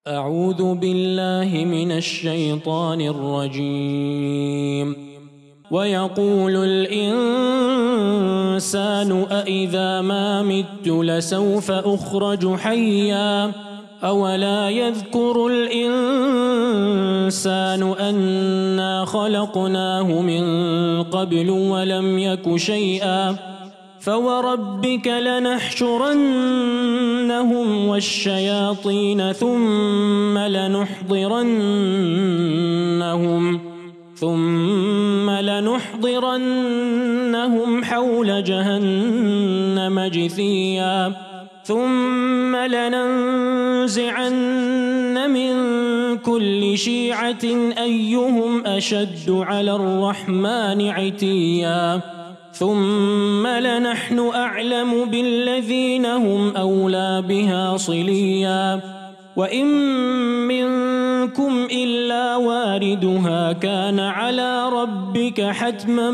أعوذ بالله من الشيطان الرجيم. ويقول الإنسان أإذا ما مت لسوف أخرج حيا أولا يذكر الإنسان أنا خلقناه من قبل ولم يك شيئا فوربك لنحشرنهم والشياطين ثم لنحضرنهم حول جهنم جثيا ثم لننزعن من كل شيعة أيهم أشد على الرحمن عتيا ثم لنحن أعلم بالذين هم أولى بها صليا وإن منكم إلا واردها كان على ربك حتما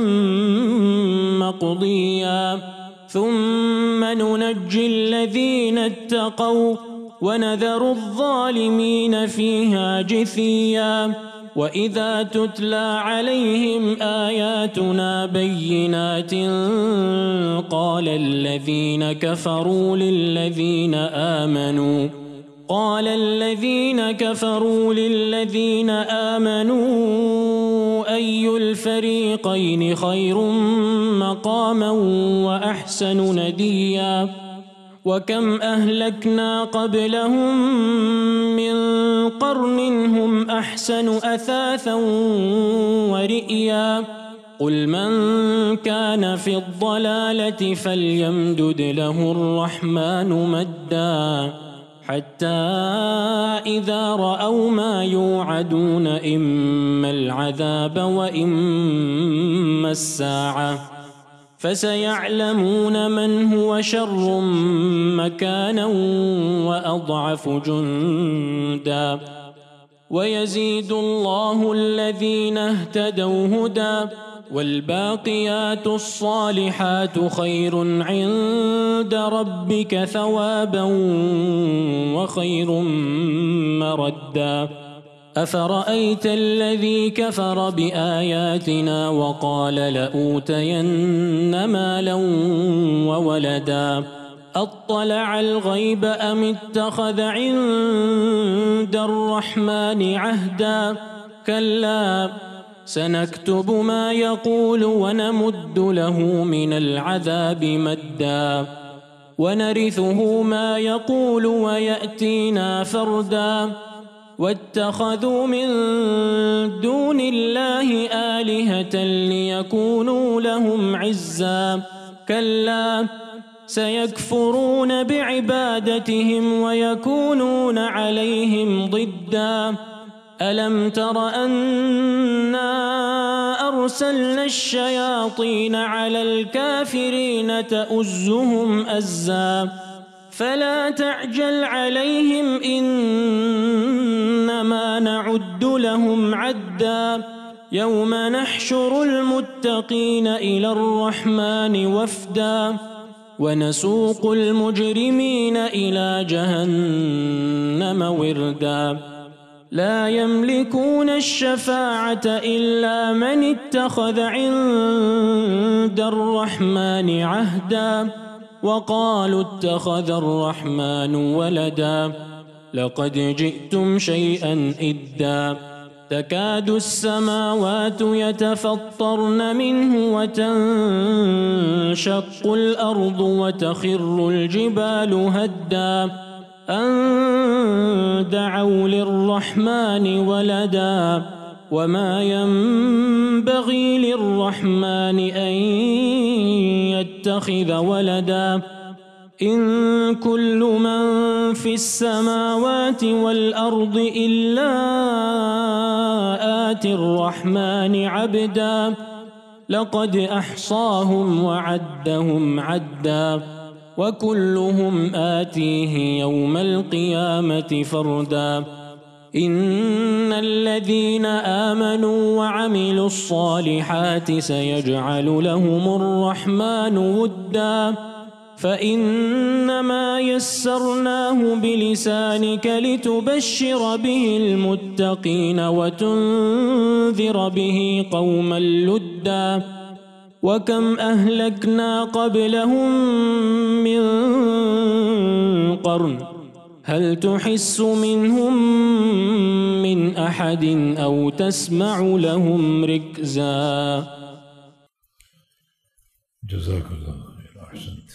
مقضيا ثم ننجي الذين اتقوا ونذر الظالمين فيها جثيا وإذا تتلى عليهم آياتنا بينات قال الذين كفروا للذين آمنوا أي الفريقين خير مقاما وأحسن نديا وكم أهلكنا قبلهم من قرن هم أحسن أثاثا ورئيا قل من كان في الضلالة فليمدد له الرحمن مدا حتى إذا رأوا ما يوعدون إما العذاب وإما الساعة فسيعلمون من هو شر مكانا وأضعف جندا ويزيد الله الذين اهتدوا هدى والباقيات الصالحات خير عند ربك ثوابا وخير مردا أفرأيت الذي كفر بآياتنا وقال لأوتين مالا وولدا أطلع الغيب أم اتخذ عند الرحمن عهدا كلا سنكتب ما يقول ونمد له من العذاب مدا ونرثه ما يقول ويأتينا فردا واتخذوا من دون الله آلهة ليكونوا لهم عزا كلا سيكفرون بعبادتهم ويكونون عليهم ضدا ألم تر أنا أرسلنا الشياطين على الكافرين تؤزهم أزا فلا تعجل عليهم إنما نعد لهم عدا يوم نحشر المتقين إلى الرحمن وفدا ونسوق المجرمين إلى جهنم وردا لا يملكون الشفاعة إلا من اتخذ عند الرحمن عهدا وقالوا اتخذ الرحمن ولدا لقد جئتم شيئا إدا تكاد السماوات يتفطرن منه وتنشق الأرض وتخر الجبال هدا أن دعوا للرحمن ولدا وما ينبغي للرحمن أن يتخذ ولدا إن كل من في السماوات والأرض إلا آتي الرحمن عبدا لقد أحصاهم وعدهم عدا وكلهم آتيه يوم القيامة فردا إن الذين آمنوا وعملوا الصالحات سيجعل لهم الرحمن ودا فإنما يسرناه بلسانك لتبشر به المتقين وتنذر به قوما لدا وكم أهلكنا قبلهم من قرن هل تحس منهم من أحد أو تسمع لهم ركزا. جزاك الله خير، أحسنت.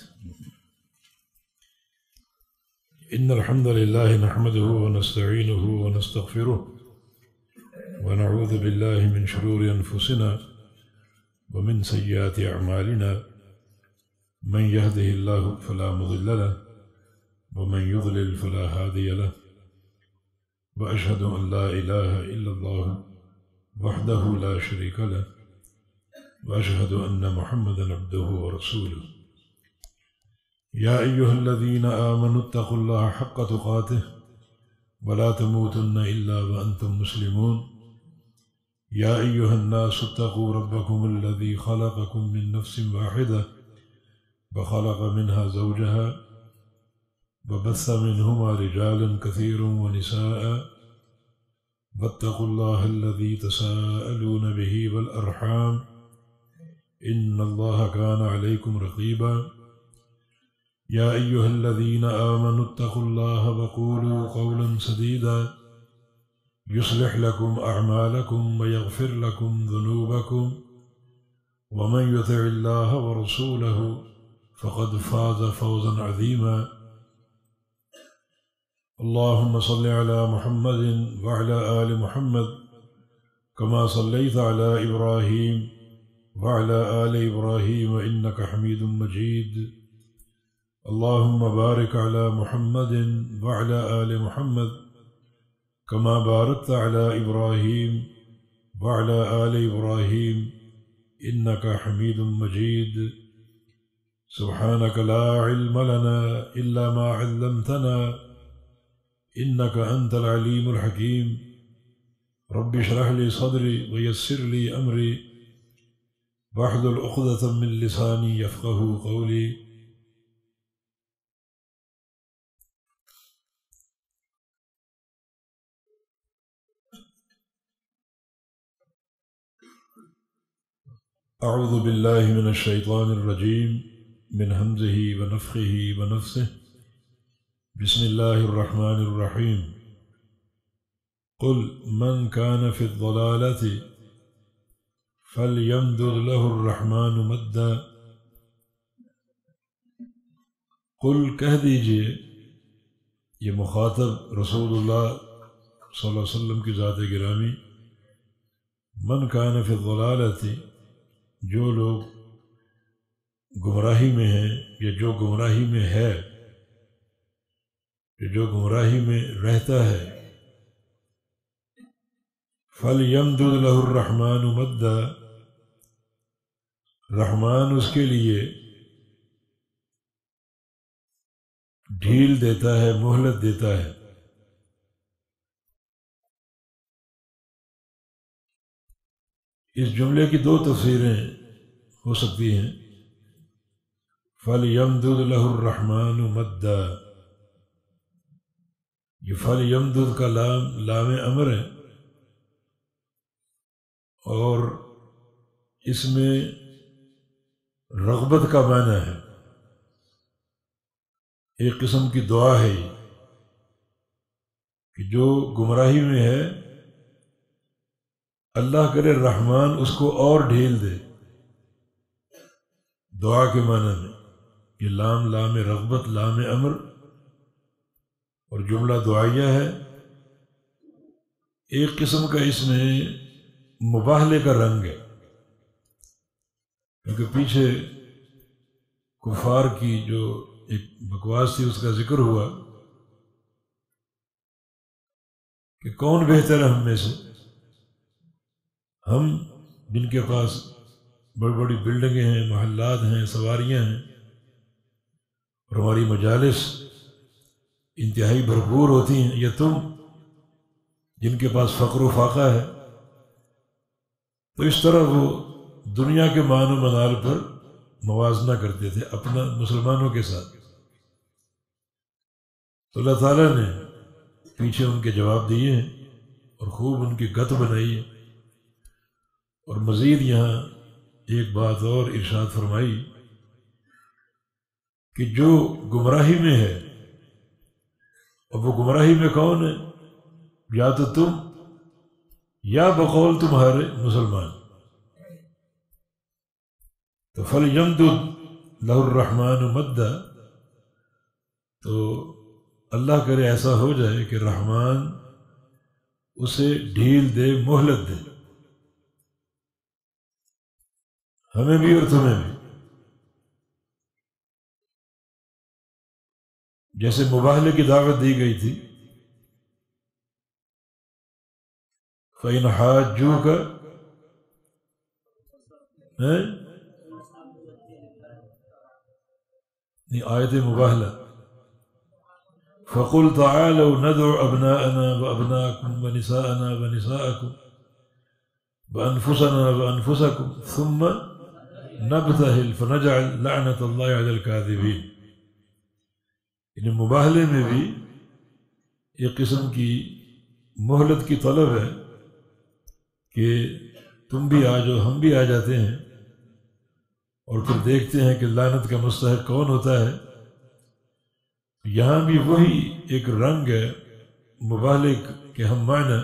إن الحمد لله نحمده ونستعينه ونستغفره ونعوذ بالله من شرور أنفسنا ومن سيئات أعمالنا من يهده الله فلا مضل له ومن يضلل فلا هادي له وأشهد أن لا إله إلا الله وحده لا شريك له وأشهد أن محمدا عبده ورسوله. يا أيها الذين آمنوا اتقوا الله حق تقاته ولا تموتن إلا وأنتم مسلمون. يا أيها الناس اتقوا ربكم الذي خلقكم من نفس واحدة وخلق منها زوجها وبث منهما رجالا كثيرا ونساء واتقوا الله الذي تساءلون به والأرحام إن الله كان عليكم رقيبا. يا أيها الذين آمنوا اتقوا الله وقولوا قولا سديدا يصلح لكم أعمالكم ويغفر لكم ذنوبكم ومن يطع الله ورسوله فقد فاز فوزا عظيما. اللهم صل على محمد وعلى آل محمد كما صليت على إبراهيم وعلى آل إبراهيم إنك حميد مجيد. اللهم بارك على محمد وعلى آل محمد كما باركت على إبراهيم وعلى آل إبراهيم إنك حميد مجيد. سبحانك لا علم لنا إلا ما علمتنا إنك أنت العليم الحكيم. رب اشرح لي صدري ويسر لي أمري واحلل عقدة من لساني يفقهوا قولي. أعوذ بالله من الشيطان الرجيم من همزه ونفخه ونفثه. بسم الله الرحمن الرحيم. قل من كان في الضلالة فليمدد له الرحمن مدا. قل کہہ دیجئے، یہ مخاطب رسول اللہ صلی اللہ علیہ وسلم کی ذات گرامی، من کان فی الضلالۃ، جو لوگ گمراہی میں ہیں یا جو گمراہی میں ہے، جو گمراہی میں رہتا ہے، فَلْيَمْدُدْ لَهُ الرَّحْمَنُ مَدًّا، رحمان اس کے لیے ڈھیل دیتا ہے، مہلت دیتا ہے۔ اس جملے کی دو تفسیریں ہو سکتی ہیں۔ فَلْيَمْدُدْ لَهُ الرَّحْمَنُ مَدًّا، یہ فَلْيَمْدُدْ کا لام امر ہے، اور اس میں رغبت کا معنی ہے، ایک قسم کی دعا ہے کہ جو گمراہی میں ہے اللہ کرے رحمان اس کو اور ڈھیل دے، دعا کے معنی میں۔ یہ لام رغبت، لام امر، اور جملہ دعائیہ ہے۔ ایک قسم کا اس میں مباہلے کا رنگ ہے، کیونکہ پیچھے کفار کی جو ایک بکواس تھی اس کا ذکر ہوا کہ کون بہتر ہے ہم میں سے، ہم جن کے پاس بڑی بڑی بلڈنگیں ہیں، محلات ہیں، سواریاں ہیں، اور ہماری مجالس انتہائی بھرپور ہوتی ہیں، یا تم جن کے پاس فقر و فاقہ ہے۔ تو اس طرح وہ دنیا کے مان و منال پر موازنہ کرتے تھے اپنا مسلمانوں کے ساتھ، تو اللہ تعالیٰ نے پیچھے ان کے جواب دیے ہیں اور خوب ان کی گت بنائی ہے۔ اور مزید یہاں ایک بات اور ارشاد فرمائی کہ جو گمراہی میں ہے، اور وہ گمراہی میں کون ہے؟ یا تو تم یا بقول تمہارے مسلمان، تو فَلْيَمْدُدْ لَهُ الرَّحْمَنُ مَدًّا، تو اللہ کرے ایسا ہو جائے کہ رحمان اسے ڈھیل دے، مہلت دے، ہمیں بھی اور تمہیں بھی۔ جیسے مباہلے کی دعوت دی گئی تھی، فَإِنْ حَاجُّوكَ، آیت مباہلہ، فَقُلْ تَعَالَوْا نَدْعُ أَبْنَاءَنَا وَأَبْنَاءَكُمْ وَنِسَاءَنَا وَنِسَاءَكُمْ وَأَنفُسَنَا وَأَنفُسَكُمْ ثُمَّ نَبْتَهِلْ فَنَجْعَلْ لَعْنَةَ اللَّهِ عَلَى الْكَاذِبِينَ۔ یعنی مباہلے میں بھی ایک قسم کی مہلت کی طلب ہے کہ تم بھی آ جاؤ، ہم بھی آ جاتے ہیں، اور پھر دیکھتے ہیں کہ لعنت کا مستحق کون ہوتا ہے۔ یہاں بھی وہی ایک رنگ ہے مباہلے کے ہم معنی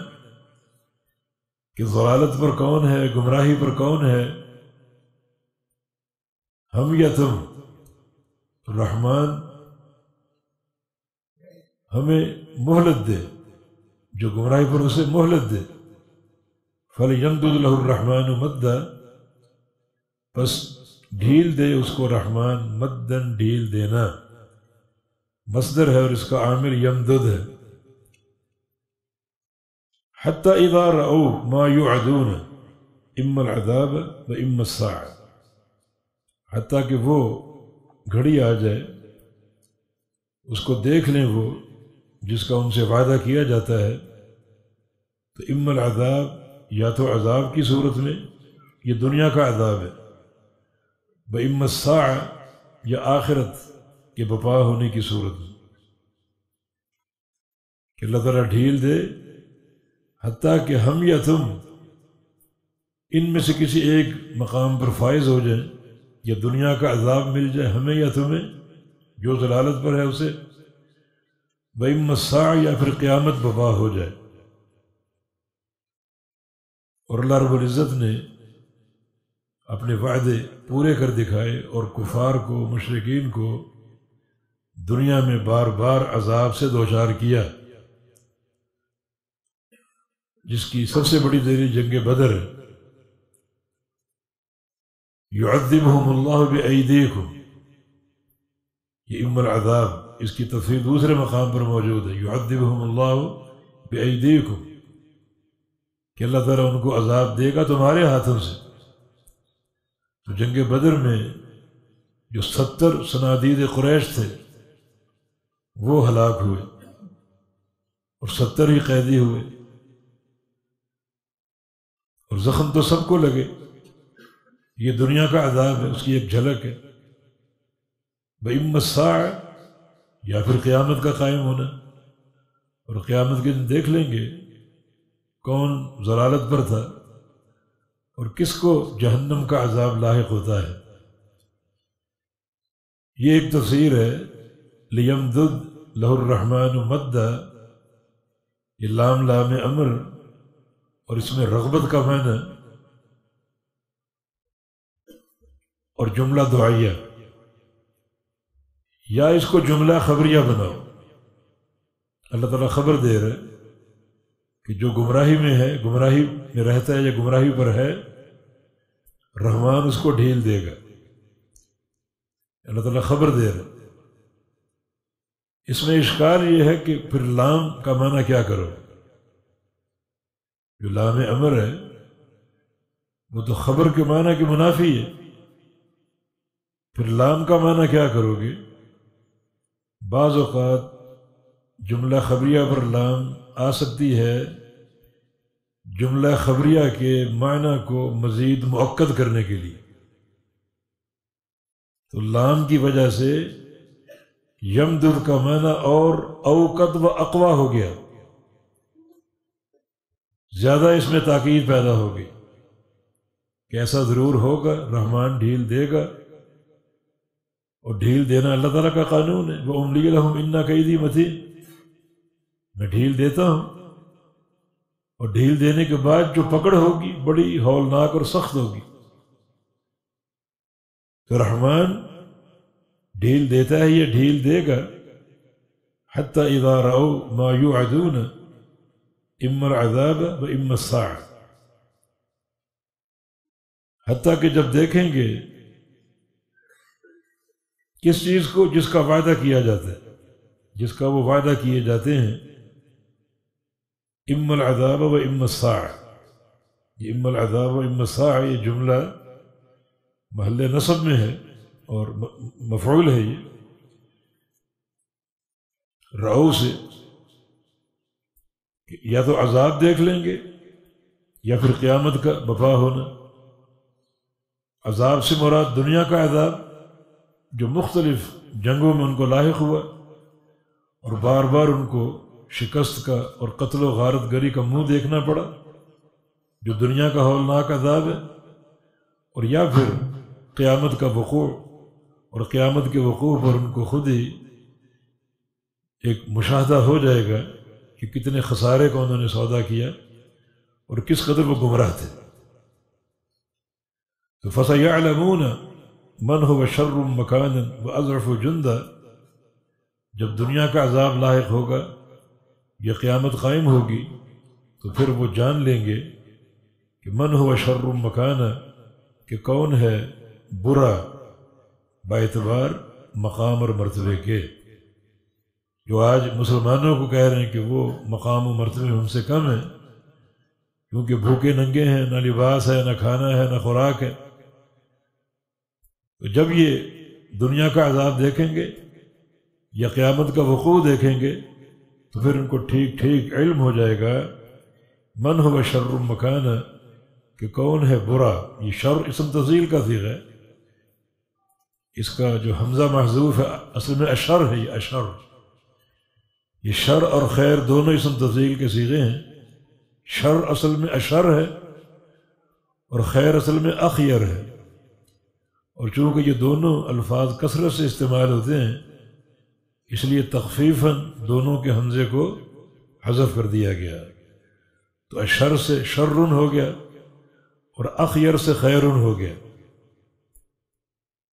کہ ضلالت پر کون ہے، گمراہی پر کون ہے، ہم یا تم۔ رحمان ہمیں مہلت دے، جو گمراہی پر اسے مہلت دے۔ فَلْيَمْدُدْ لَهُ الرَّحْمَنُ مَدًّا، بس ڈھیل دے اس کو رحمان، مدن ڈھیل دینا مصدر ہے، اور اس کا عامل یمدد ہے۔ حَتَّى إِذَا رَأَوْا مَا يُوعَدُونَ إِمَّا الْعَذَابَ وَإِمَّا السَّاعَةَ، حتیٰ کہ وہ گھڑی آ جائے، اس کو دیکھ لیں وہ جس کا ان سے وعدہ کیا جاتا ہے، تو اما العذاب، یا تو عذاب کی صورت میں، یہ دنیا کا عذاب ہے، وَإِمَّا السَّاعَةَ، یا آخرت کے بپا ہونے کی صورت میں، کہ اللہ تعالیٰ ڈھیل دے حتیٰ کہ ہم یا تم ان میں سے کسی ایک مقام پر فائز ہو جائیں، یا دنیا کا عذاب مل جائے ہمیں یا تمہیں جو ضلالت پر ہے اسے، وَإِمَّا السَّاعَةَ، یا پھر قیامت بپا ہو جائے۔ اور اللہ رب العزت نے اپنے وعدے پورے کر دکھائے، اور کفار کو، مشرکین کو دنیا میں بار بار عذاب سے دوچار کیا، جس کی سب سے بڑی دلیل جنگ بدر ہے۔ يُعَذِّبُهُمُ اللَّهُ بِأَيْدِيكُمْ، یہ ام العذاب، اس کی تفسیر دوسرے مقام پر موجود ہے، يُعَذِّبُهُمُ اللَّهُ بِأَيْدِيكُمْ، کہ اللہ تعالیٰ ان کو عذاب دے گا تمہارے ہاتھوں سے۔ تو جنگ بدر میں جو 70 صنادید قریش تھے وہ ہلاک ہوئے، اور 70 ہی قیدی ہوئے، اور زخم تو سب کو لگے۔ یہ دنیا کا عذاب ہے، اس کی ایک جھلک ہے۔ وَإِمَّا السَّاعَةَ، یا پھر قیامت کا قائم ہونا، اور قیامت کے دن دیکھ لیں گے کون ضلالت پر تھا اور کس کو جہنم کا عذاب لاحق ہوتا ہے۔ یہ ایک تفسیر ہے لِيَمْدُدْ لَهُ الرَّحْمَنُ مَدًّا، یہ لام لام امر، اور اس میں رغبت کا معنی، اور جملہ دعائیہ، یا اس کو جملہ خبریہ بناؤ۔ اللہ تعالیٰ خبر دے رہے کہ جو گمراہی میں ہے، گمراہی میں رہتا ہے یا گمراہی پر ہے، رحمان اس کو ڈھیل دے گا۔ اللہ تعالیٰ خبر دے رہے۔ اس میں اشکال یہ ہے کہ پھر لام کا معنی کیا کرو؟ جو لام امر ہے وہ تو خبر کے معنی کی منافی ہے، پھر لام کا معنی کیا کرو گے؟ بعض اوقات جملہ خبریہ پر لام آ سکتی ہے جملہ خبریہ کے معنی کو مزید مؤکد کرنے کے لیے، تو لام کی وجہ سے یمدد کا معنی اور اوقد و اقوا ہو گیا، زیادہ اس میں تاکید پیدا ہو گئی کہ ایسا ضرور ہوگا، رحمان ڈھیل دے گا، اور ڈھیل دینا اللہ تعالیٰ کا قانون ہے۔ وَأُمْلِي لَهُمْ إِنَّ كَيْدِي مَتِينٌ، میں ڈھیل دیتا ہوں، اور ڈھیل دینے کے بعد جو پکڑ ہوگی بڑی ہولناک اور سخت ہوگی۔ تو رحمان ڈھیل دیتا ہے، یہ ڈھیل دے گا، حتی اذا رأوا ما یوعدون اما العذاب و اما الساعة، حتیٰ کہ جب دیکھیں گے کس چیز کو جس کا وعدہ کیا جاتا ہے، جس کا وہ وعدہ کیے جاتے ہیں، اما العذاب و اما الساعة، یہ اما العذاب و اما الساعة یہ جملہ محل نصب میں ہے اور مفعول ہے، یہ رعو سے یا تو عذاب دیکھ لیں گے یا پھر قیامت کا بپا ہونا۔ عذاب سے مراد دنیا کا عذاب جو مختلف جنگوں میں ان کو لاحق ہوا اور بار بار ان کو شکست کا اور قتل و غارت گری کا منہ دیکھنا پڑا، جو دنیا کا ہولناک عذاب ہے، اور یا پھر قیامت کا وقوع، اور قیامت کے وقوع پر ان کو خود ہی ایک مشاہدہ ہو جائے گا کہ کتنے خسارے کا انہوں نے سودا کیا اور کس قدر وہ گمراہ تھے۔ تو فَسَيَعْلَمُونَ مَنْ هُوَ شَرٌّ مَكَانًا وَأَضْعَفُ جُنْدًا، جب دنیا کا عذاب لاحق ہوگا، یہ قیامت قائم ہوگی، تو پھر وہ جان لیں گے کہ من هو شر مکانہ، کہ کون ہے برا باعتبار مقام اور مرتبے کے۔ جو آج مسلمانوں کو کہہ رہے ہیں کہ وہ مقام و مرتبے ہم سے کم ہیں کیونکہ بھوکے ننگے ہیں، نہ لباس ہے، نہ کھانا ہے، نہ خوراک ہے، تو جب یہ دنیا کا عذاب دیکھیں گے یا قیامت کا وقوع دیکھیں گے تو پھر ان کو ٹھیک ٹھیک علم ہو جائے گا من هو شر مکانہ، کہ کون ہے برا۔ یہ شر اسم تفضیل کا صیغہ ہے، اس کا جو حمزہ محذوف ہے اصل میں اشر ہے، یہ اشر، یہ شر اور خیر دونوں اسم تفضیل کے صیغے ہیں۔ شر اصل میں اشر ہے اور خیر اصل میں اخیر ہے، اور چونکہ یہ دونوں الفاظ کثرت سے استعمال ہوتے ہیں اس لیے تخفیفاً دونوں کے حمزے کو حذف کر دیا گیا، تو اشر سے شرن ہو گیا اور اخیر سے خیرن ہو گیا۔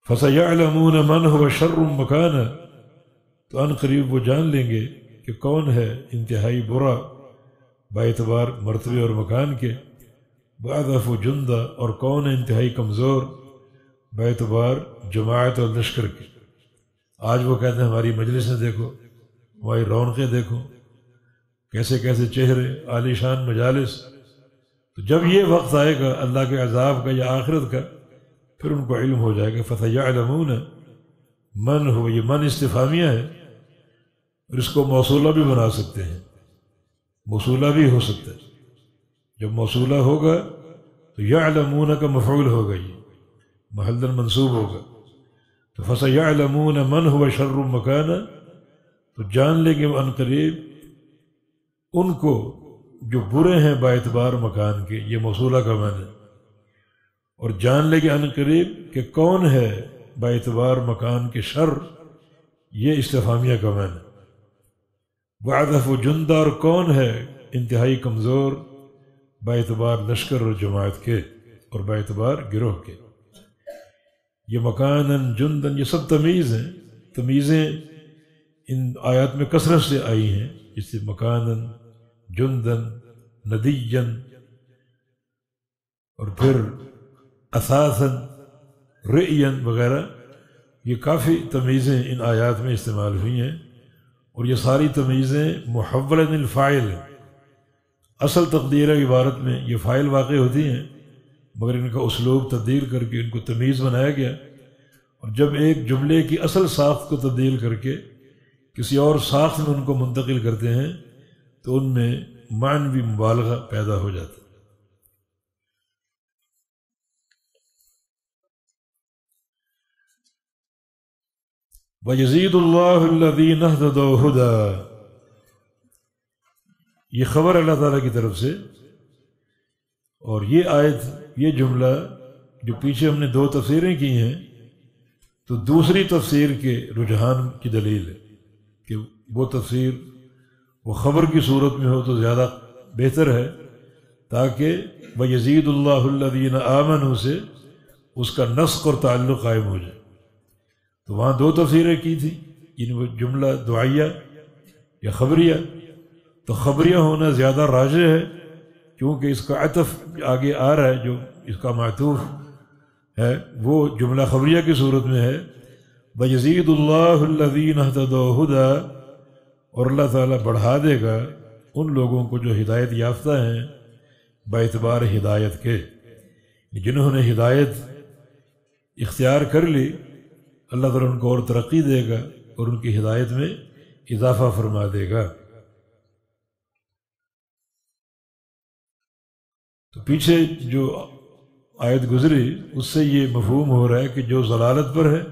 فَسَيَعْلَمُونَ مَنْ هُوَ شَرٌّ مَكَانًا، تو ان قریب وہ جان لیں گے کہ کون ہے انتہائی برا باعتبار مرتبے اور مکان کے، وَأَضْعَفُ جُنْدًا، اور کون ہے انتہائی کمزور باعتبار جماعت اور لشکر کے۔ آج وہ کہتے ہیں ہماری مجلسیں دیکھو، ہماری رونقیں دیکھو، کیسے کیسے چہرے، عالی شان مجالس، تو جب یہ وقت آئے گا اللہ کے عذاب کا یا آخرت کا پھر ان کو علم ہو جائے گا۔ فَسَيَعْلَمُونَ من ہو، یہ من استفہامیہ ہے اور اس کو موصولہ بھی بنا سکتے ہیں، موصولہ بھی ہو سکتا ہے۔ جب موصولہ ہوگا تو یعلمون کا مفعول ہوگا، یہ محل منصوب ہوگا، تو فَسَيَعْلَمُونَ مَنْ هُوَ شَرٌّ مَكَانًا، تو جان لیں گے ان قریب ان کو جو برے ہیں باعتبار مکان کے، یہ موصولہ کا معنی ہے، اور جان لیں گے ان قریب کہ کون ہے باعتبار مکان کے شر، یہ استفہامیہ کا معنی ہے۔ وَأَضْعَفُ جُنْدًا، اور کون ہے انتہائی کمزور باعتبار لشکر اور جماعت کے اور باعتبار گروہ کے۔ یہ مکاناً جندن یہ سب تمیز ہیں، تمیزیں ان آیات میں کثرت سے آئی ہیں، جیسے مکاناً، جندن، ندیاً، اور پھر اثاثاً، رئیاً وغیرہ، یہ کافی تمیزیں ان آیات میں استعمال ہوئی ہیں، اور یہ ساری تمیزیں محولۃ الفاعل ہیں۔ اصل تقدیر عبارت میں یہ فاعل واقع ہوتی ہیں مگر ان کا اسلوب تبدیل کر کے ان کو تمیز بنایا گیا، اور جب ایک جملے کی اصل ساخت کو تبدیل کر کے کسی اور ساخت میں ان کو منتقل کرتے ہیں تو ان میں معنوی مبالغہ پیدا ہو جاتا ہے۔ وَيَزِيدُ اللَّهُ الَّذِينَ اهْتَدَوْا هُدًى، یہ خبر اللہ تعالیٰ کی طرف سے. اور یہ آیت، یہ جملہ جو پیچھے ہم نے دو تفسیریں کی ہیں، تو دوسری تفسیر کے رجحان کی دلیل ہے کہ وہ تفسیر وہ خبر کی صورت میں ہو تو زیادہ بہتر ہے، تاکہ وَيَزِيدُ اللَّهُ الَّذِينَ آمَنُوا سے اس کا نسق اور تعلق قائم ہو جائے. تو وہاں دو تفسیریں کی تھی، یعنی وہ جملہ دعائیہ یا خبریہ. تو خبریہ ہونا زیادہ راجح ہے، کیونکہ اس کا عطف آگے آ رہا ہے، جو اس کا معطوف ہے وہ جملہ خبریہ کی صورت میں ہے. وَيَزِيدُ اللَّهُ الَّذِينَ اهْتَدَوْا هُدًى، اور اللہ تعالیٰ بڑھا دے گا ان لوگوں کو جو ہدایت یافتہ ہیں باعتبار ہدایت کے. جنہوں نے ہدایت اختیار کر لی، اللہ تعالیٰ ان کو اور ترقی دے گا اور ان کی ہدایت میں اضافہ فرما دے گا. تو پیچھے جو آیت گزری اس سے یہ مفہوم ہو رہا ہے کہ جو ضلالت پر ہے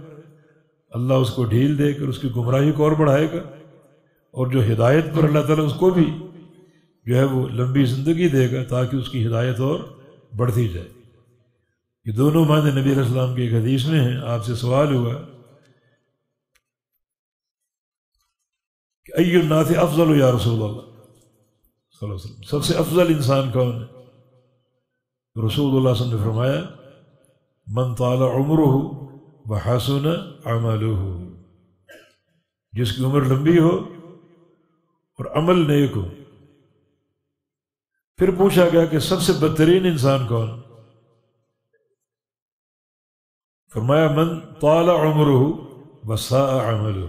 اللہ اس کو ڈھیل دے کر اس کی گمراہی کو اور بڑھائے گا، اور جو ہدایت پر اللہ تعالیٰ اس کو بھی جو ہے وہ لمبی زندگی دے گا تاکہ اس کی ہدایت اور بڑھتی جائے. یہ دونوں معنی نبی علیہ السلام کی ایک حدیث میں ہیں. آپ سے سوال ہوا کہ ای الناس افضل یا رسول اللہ صلی اللہ علیہ وسلم، سب سے افضل انسان کون ہے؟ رسول اللہ صلی اللہ علیہ وسلم نے فرمایا من طال عمرہ وحسن عملہ، جس کی عمر لمبی ہو اور عمل نیک ہو. پھر پوچھا گیا کہ سب سے بدترین انسان کون؟ فرمایا من طال عمرہ وساء عملہ،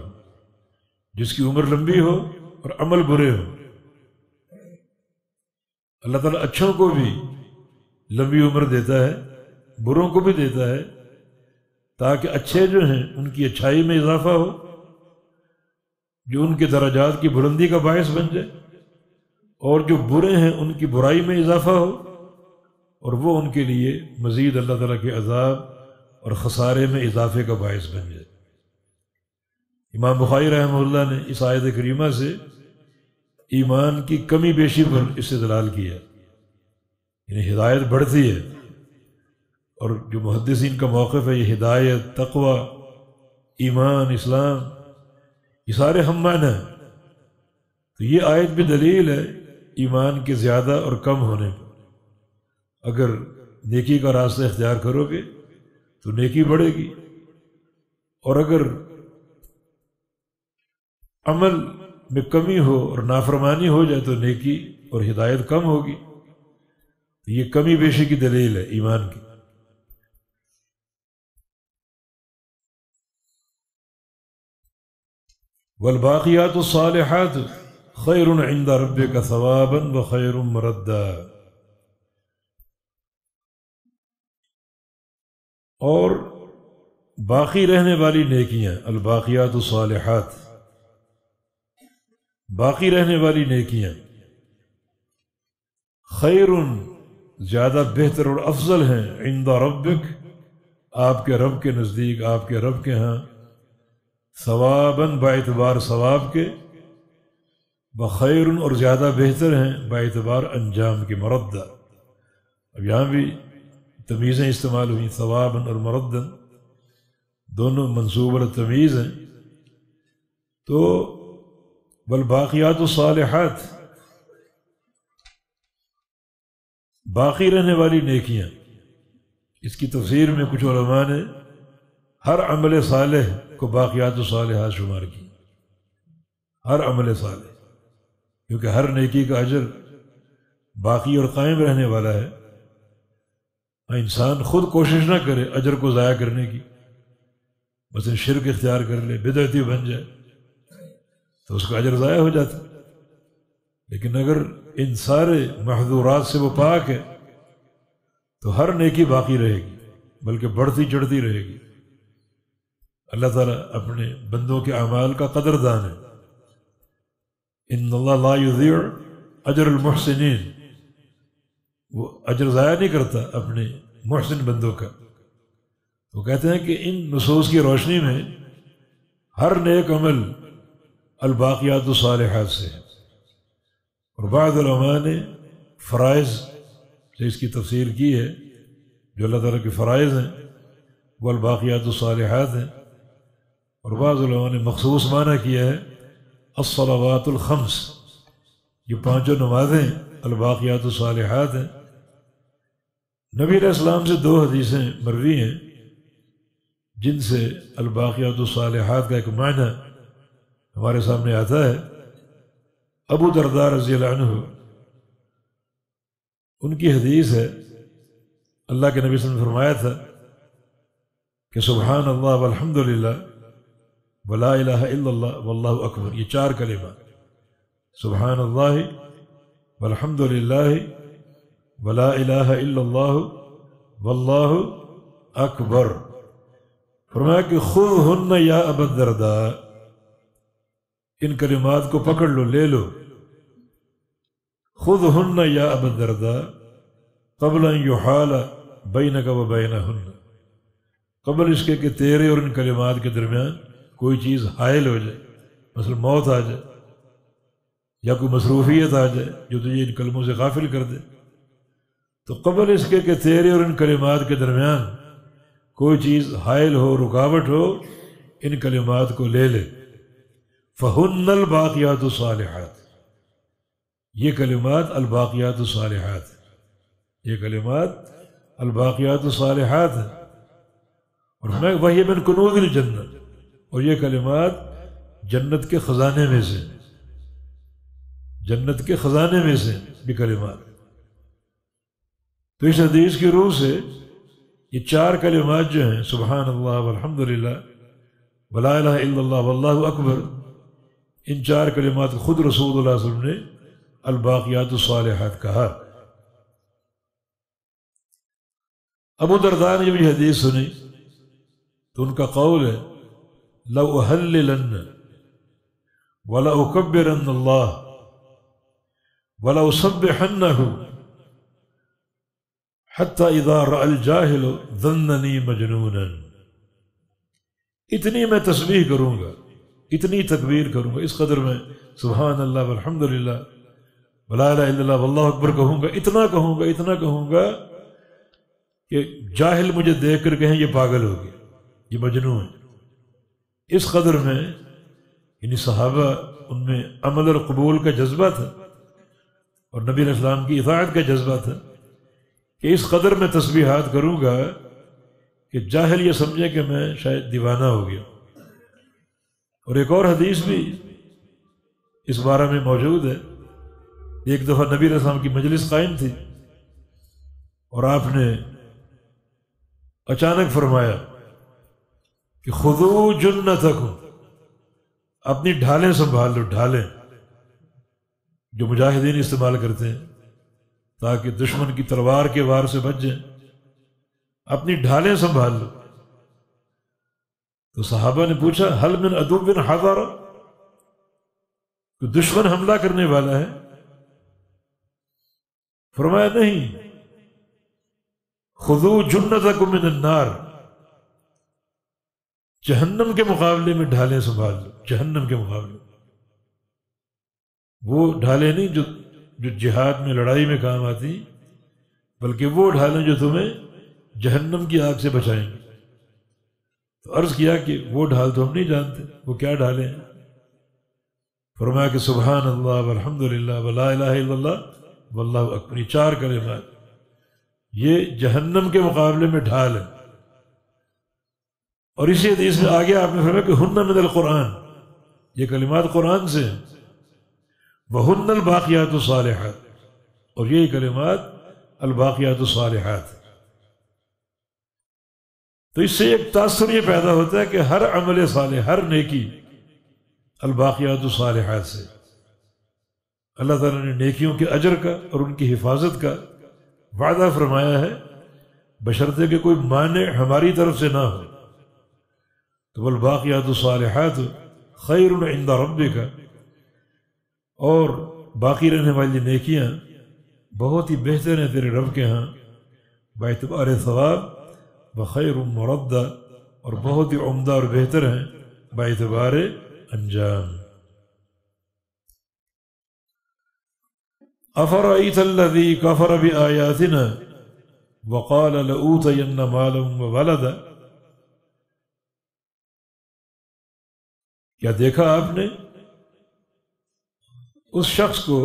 جس کی عمر لمبی ہو اور عمل برے ہو. اللہ تعالیٰ اچھوں کو بھی لمبی عمر دیتا ہے، بروں کو بھی دیتا ہے، تاکہ اچھے جو ہیں ان کی اچھائی میں اضافہ ہو، جو ان کے درجات کی بلندی کا باعث بن جائے، اور جو برے ہیں ان کی برائی میں اضافہ ہو، اور وہ ان کے لیے مزید اللہ تعالیٰ کے عذاب اور خسارے میں اضافے کا باعث بن جائے. امام بخاری رحمہ اللہ نے اس آیت کریمہ سے ایمان کی کمی بیشی پر استدلال کیا، یعنی ہدایت بڑھتی ہے، اور جو محدثین کا موقف ہے یہ ہدایت، تقوی، ایمان، اسلام، یہ سارے ہم معنی ہیں. تو یہ آیت بھی دلیل ہے ایمان کے زیادہ اور کم ہونے پر. اگر نیکی کا راستہ اختیار کرو گے تو نیکی بڑھے گی، اور اگر عمل میں کمی ہو اور نافرمانی ہو جائے تو نیکی اور ہدایت کم ہوگی. یہ کمی بیشی کی دلیل ہے ایمان کی. والباقیات الصالحات خیر عند ربک ثوابا وخیر مردا، اور باقی رہنے والی نیکیاں، الباقیات الصالحات، باقی رہنے والی نیکیاں، خیر زیادہ بہتر اور افضل ہیں، عند ربک آپ کے رب کے نزدیک، آپ کے رب کے ہاں، ثواباً باعتبار ثواب کے، بخیر اور زیادہ بہتر ہیں باعتبار انجام کی، مردہ. اب یہاں بھی تمیزیں استعمال ہوئیں، ثواباً اور مرداً، دونوں منصوب اور تمیز ہیں. تو والباقیات الصالحات، باقی رہنے والی نیکیاں، اس کی تفسیر میں کچھ علماء نے ہر عمل صالح کو باقیات الصالحات شمار کی، ہر عمل صالح، کیونکہ ہر نیکی کا اجر باقی اور قائم رہنے والا ہے. انسان خود کوشش نہ کرے اجر کو ضائع کرنے کی، مثلا شرک اختیار کر لے، بدعتی بن جائے، تو اس کا اجر ضائع ہو جاتا. لیکن اگر ان سارے محظورات سے وہ پاک ہے تو ہر نیکی باقی رہے گی، بلکہ بڑھتی چڑھتی رہے گی. اللہ تعالیٰ اپنے بندوں کے اعمال کا قدردان ہے. ان اللہ لا یضیع اجر المحسنین، وہ اجر ضائع نہیں کرتا اپنے محسن بندوں کا. وہ کہتے ہیں کہ ان نصوص کی روشنی میں ہر نیک عمل الباقیات الصالحات سے ہے۔ اور بعض علماء نے فرائض سے اس کی تفسیر کی ہے، جو اللہ تعالیٰ کے فرائض ہیں وہ الباقیات الصالحات ہیں، اور بعض علماء نے مخصوص معنی کیا ہے الصلوات الخمس، یہ پانچوں نمازیں الباقیات الصالحات ہیں۔ نبی علیہ السلام سے 2 حدیثیں مروی ہیں جن سے الباقیات الصالحات کا ایک معنی ہمارے سامنے آتا ہے۔ ابو درداء رضی اللہ عنہ، ان کی حدیث ہے، اللہ کے نبی صلی اللہ علیہ وسلم نے فرمایا تھا کہ سبحان اللہ والحمد للہ ولا الہ الا اللہ واللہ اکبر، یہ 4 کلمات، سبحان اللہ والحمد للہ ولا الہ الا اللہ واللہ اکبر۔ فرمایا کہ خذہن یا ابا الدرداء، ان کلمات کو پکڑ لو، لے لو، خذہن یا ابا الدرداء قبل ان یحال بینک و بینہن، قبل اس کے کہ تیرے اور ان کلمات کے درمیان کوئی چیز حائل ہو جائے، مثلا موت آ جائے یا کوئی مصروفیت آ جائے جو تجھے ان کلموں سے غافل کر دے، تو قبل اس کے کہ تیرے اور ان کلمات کے درمیان کوئی چیز حائل ہو، رکاوٹ ہو، ان کلمات کو لے لے۔ فہن الباقیات الصالحات، یہ کلمات الباقیات الصالحات، یہ کلمات الباقیات الصالحات ہیں، اور میں وہی من کنوز الجنہ، اور یہ کلمات جنت کے خزانے میں سے، جنت کے خزانے میں سے بھی کلمات۔ تو اس حدیث کی روح سے یہ 4 کلمات جو ہیں، سبحان اللہ والحمد للہ ولا الہ الا اللہ واللہ اکبر، ان 4 کلمات کو خود رسول اللہ صلی اللہ علیہ وسلم نے الباقیات الصالحات کہا۔ ابو درداء نے جب یہ حدیث سنی تو ان کا قول ہے لَأُحَلِّلَنَّ وَلَأُكَبِّرَنَّ اللَّهَ وَلَأُسَبِّحَنَّهُ حَتَّى إِذَا رَأَى الْجَاهِلُ ظَنَّنِي مَجْنُونًا، اتنی میں تسبیح کروں گا، اتنی تکبیر کروں گا، اس قدر میں سبحان اللہ والحمد للہ ولا الہ الا اللہ واللہ اکبر کہوں گا، اتنا کہوں گا کہ جاہل مجھے دیکھ کر کہیں یہ پاگل ہو گیا، یہ مجنون ہے۔ اس قدر میں یعنی صحابہ ان میں عمل اور قبول کا جذبہ تھا، اور نبی علیہ السلام کی اطاعت کا جذبہ تھا کہ اس قدر میں تسبیحات کروں گا کہ جاہل یہ سمجھے کہ میں شاید دیوانہ ہو گیا۔ اور ایک اور حدیث بھی اس بارے میں موجود ہے، ایک دفعہ نبی علیہ السلام کی مجلس قائم تھی اور آپ نے اچانک فرمایا کہ خذوا جنتکم، اپنی ڈھالیں سنبھال لو، ڈھالیں جو مجاہدین استعمال کرتے ہیں تاکہ دشمن کی تلوار کے وار سے بچ جائیں، اپنی ڈھالیں سنبھال لو۔ تو صحابہ نے پوچھا هل من عدو حضر، تو دشمن حملہ کرنے والا ہے؟ فرمایا نہیں، خذوا جنتکم من النار، جہنم کے مقابلے میں ڈھالیں سنبھال لو، جہنم کے مقابلے، وہ ڈھالیں نہیں جو جہاد میں لڑائی میں کام آتی، بلکہ وہ ڈھالیں جو تمہیں جہنم کی آگ سے بچائیں گے۔ تو عرض کیا کہ وہ ڈھال تو ہم نہیں جانتے، وہ کیا ڈھالیں ہیں؟ فرمایا کہ سبحان اللہ والحمد للہ ولا الہ الا اللہ واللہ اکبر، یہ 4 کلمات یہ جہنم کے مقابلے میں ڈھال ہے۔ اور اسی حدیث میں آگے آپ نے فرمایا کہ ہن من القرآن، یہ کلمات قرآن سے ہیں، وہن الباقیات الصالحات، اور یہ کلمات الباقیات الصالحات۔ تو اس سے ایک تاثر یہ پیدا ہوتا ہے کہ ہر عمل صالح، ہر نیکی الباقیات الصالحات سے، اللہ تعالیٰ نے نیکیوں کے اجر کا اور ان کی حفاظت کا وعدہ فرمایا ہے، بشرطے کہ کوئی مانع ہماری طرف سے نہ ہو۔ تو والباقیات الصالحات خیر عند ربک، اور باقی رہنے والی نیکیاں بہت ہی بہتر ہیں تیرے رب کے ہاں، باعتبار ثواب، وخیر مردہ، اور بہت ہی عمدہ اور بہتر ہیں باعتبار انجام۔ افرأیت الذی کفر بآیاتنا وقال لأوتین مالا وولدا، کیا دیکھا آپ نے اس شخص کو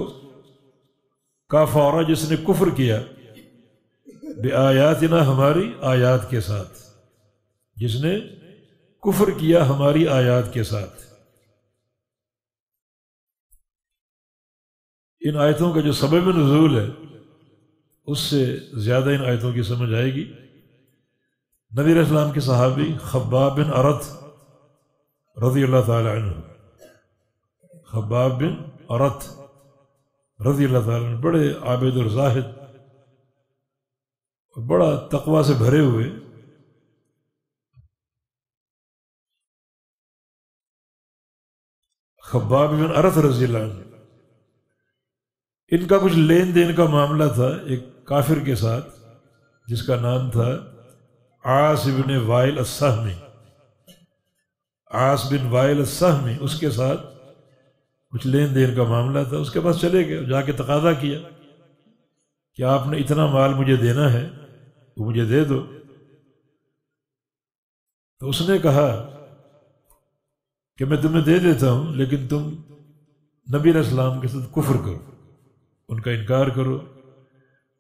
کافر جس نے کفر کیا بآیاتنا ہماری آیات کے ساتھ، جس نے کفر کیا ہماری آیات کے ساتھ۔ ان آیتوں کا جو سبب نزول ہے اس سے زیادہ ان آیتوں کی سمجھ آئے گی۔ نبی علیہ السلام کے صحابی خباب بن ارت رضی اللہ تعالی عنہ، خباب بن ارت رضی اللہ تعالی عنہ بڑے عابد اور زاہد، بڑا تقوی سے بھرے ہوئے، خباب بن ارت رضی اللہ عنہ، ان کا کچھ لین دین کا معاملہ تھا ایک کافر کے ساتھ جس کا نام تھا عاص بن وائل السہمی۔ عاص بن وائل السہمی، اس کے ساتھ کچھ لین دین کا معاملہ تھا۔ اس کے پاس چلے گئے، جا کے تقاضا کیا کہ آپ نے اتنا مال مجھے دینا ہے تو مجھے دے دو۔ تو اس نے کہا کہ میں تمہیں دے دیتا ہوں لیکن تم نبی علیہ السلام کے ساتھ کفر کرو، ان کا انکار کرو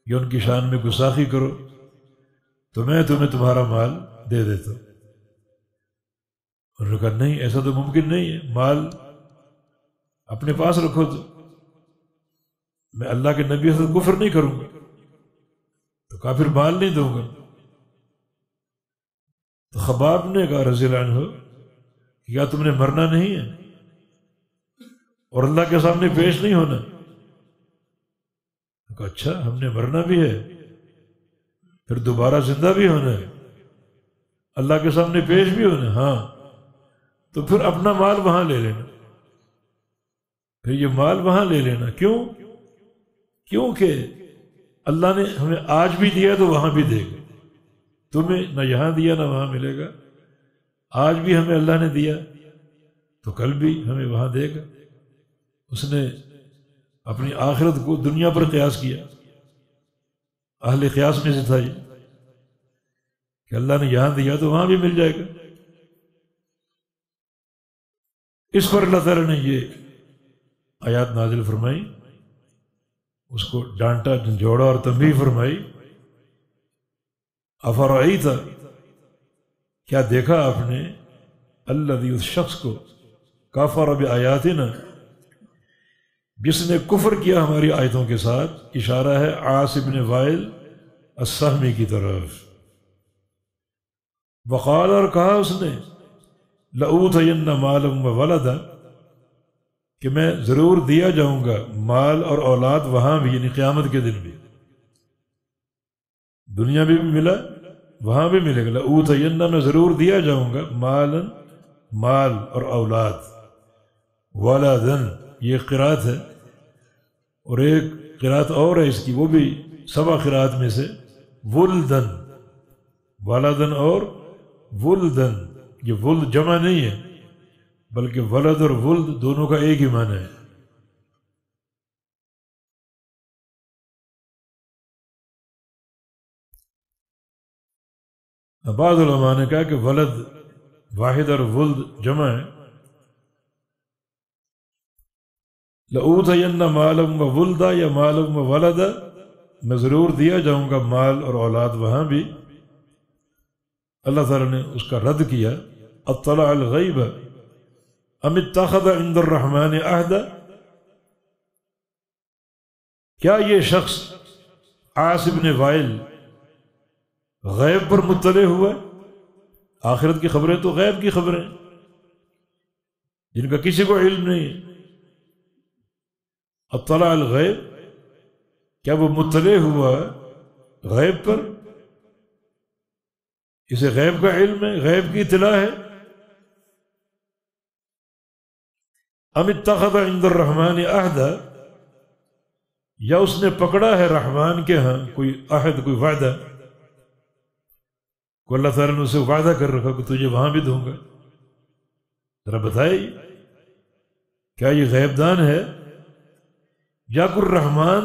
یا ان کی شان میں گستاخی کرو تو میں تمہیں تمہارا مال دے دیتا ہوں۔ انہوں نے کہا نہیں، ایسا تو ممکن نہیں ہے، مال اپنے پاس رکھو، تو میں اللہ کے نبی سے کفر نہیں کروں گا تو کافر مال نہیں دوں گا۔ تو خباب نے کہا رضی اللہ عنہ کہ کیا تم نے مرنا نہیں ہے اور اللہ کے سامنے پیش نہیں ہونا؟ کہا اچھا، ہم نے مرنا بھی ہے پھر دوبارہ زندہ بھی ہونا ہے، اللہ کے سامنے پیش بھی ہونا ہے، ہاں تو پھر اپنا مال وہاں لے لینا، پھر یہ مال وہاں لے لینا۔ کیونکہ اللہ نے ہمیں آج بھی دیا تو وہاں بھی دے گا، تمہیں نہ یہاں دیا نہ وہاں ملے گا، آج بھی ہمیں اللہ نے دیا تو کل بھی ہمیں وہاں دے گا۔ اس نے اپنی آخرت کو دنیا پر قیاس کیا، اہل قیاس میں سے تھا یہ کہ اللہ نے یہاں دیا تو وہاں بھی مل جائے گا۔ اس پر اللہ تعالیٰ نے یہ آیات نازل فرمائی، اس کو ڈانٹا، جھنجھوڑا اور تنبیہ فرمائی۔ افرأیت، کیا دیکھا آپ نے، الذی، اس شخص کو، کفر بآیاتنا، جس نے کفر کیا ہماری آیتوں کے ساتھ، اشارہ ہے عاص بن وائل السہمی کی طرف۔ وقال، اور کہا اس نے، لأوتین مالا وولدا، کہ میں ضرور دیا جاؤں گا مال اور اولاد وہاں بھی، یعنی قیامت کے دن بھی، دنیا میں بھی ملا وہاں بھی ملے گا۔ لأوتین، میں ضرور دیا جاؤں گا مالا، مال اور اولاد، ولدن، یہ قرات ہے، اور ایک قرات اور ہے اس کی، وہ بھی 7 قرات میں سے، ولدن، ولدن اور ولدن، یہ ولد جمع نہیں ہے بلکہ ولد اور ولد دونوں کا ایک ہی معنی ہے۔ بعض علماء نے کہا کہ ولد واحد اور ولد جمع ہے۔ لأوتین مالا وولدا یا مالا وولدا، میں ضرور دیا جاؤں گا مال اور اولاد وہاں بھی۔ اللہ تعالیٰ نے اس کا رد کیا، اطلع الغیب ام اتخذ عند الرحمن عہدا، کیا یہ شخص عاص بن وائل غیب پر مطلع ہوا؟ آخرت کی خبریں تو غیب کی خبریں جن کا کسی کو علم نہیں ہے۔ اطلع الغیب، کیا وہ مطلع ہوا غیب پر؟ اسے غیب کا علم ہے، غیب کی اطلاع ہے۔ ام اتخذ عند الرحمن عہدا، یا اس نے پکڑا ہے رحمان کے ہاں کوئی عہد، کوئی وعدہ، کو اللہ تعالیٰ نے اسے وعدہ کر رکھا کہ تجھے وہاں بھی دوں گا، ذرا بتائیے کیا یہ غیب دان ہے یا کوئی رحمان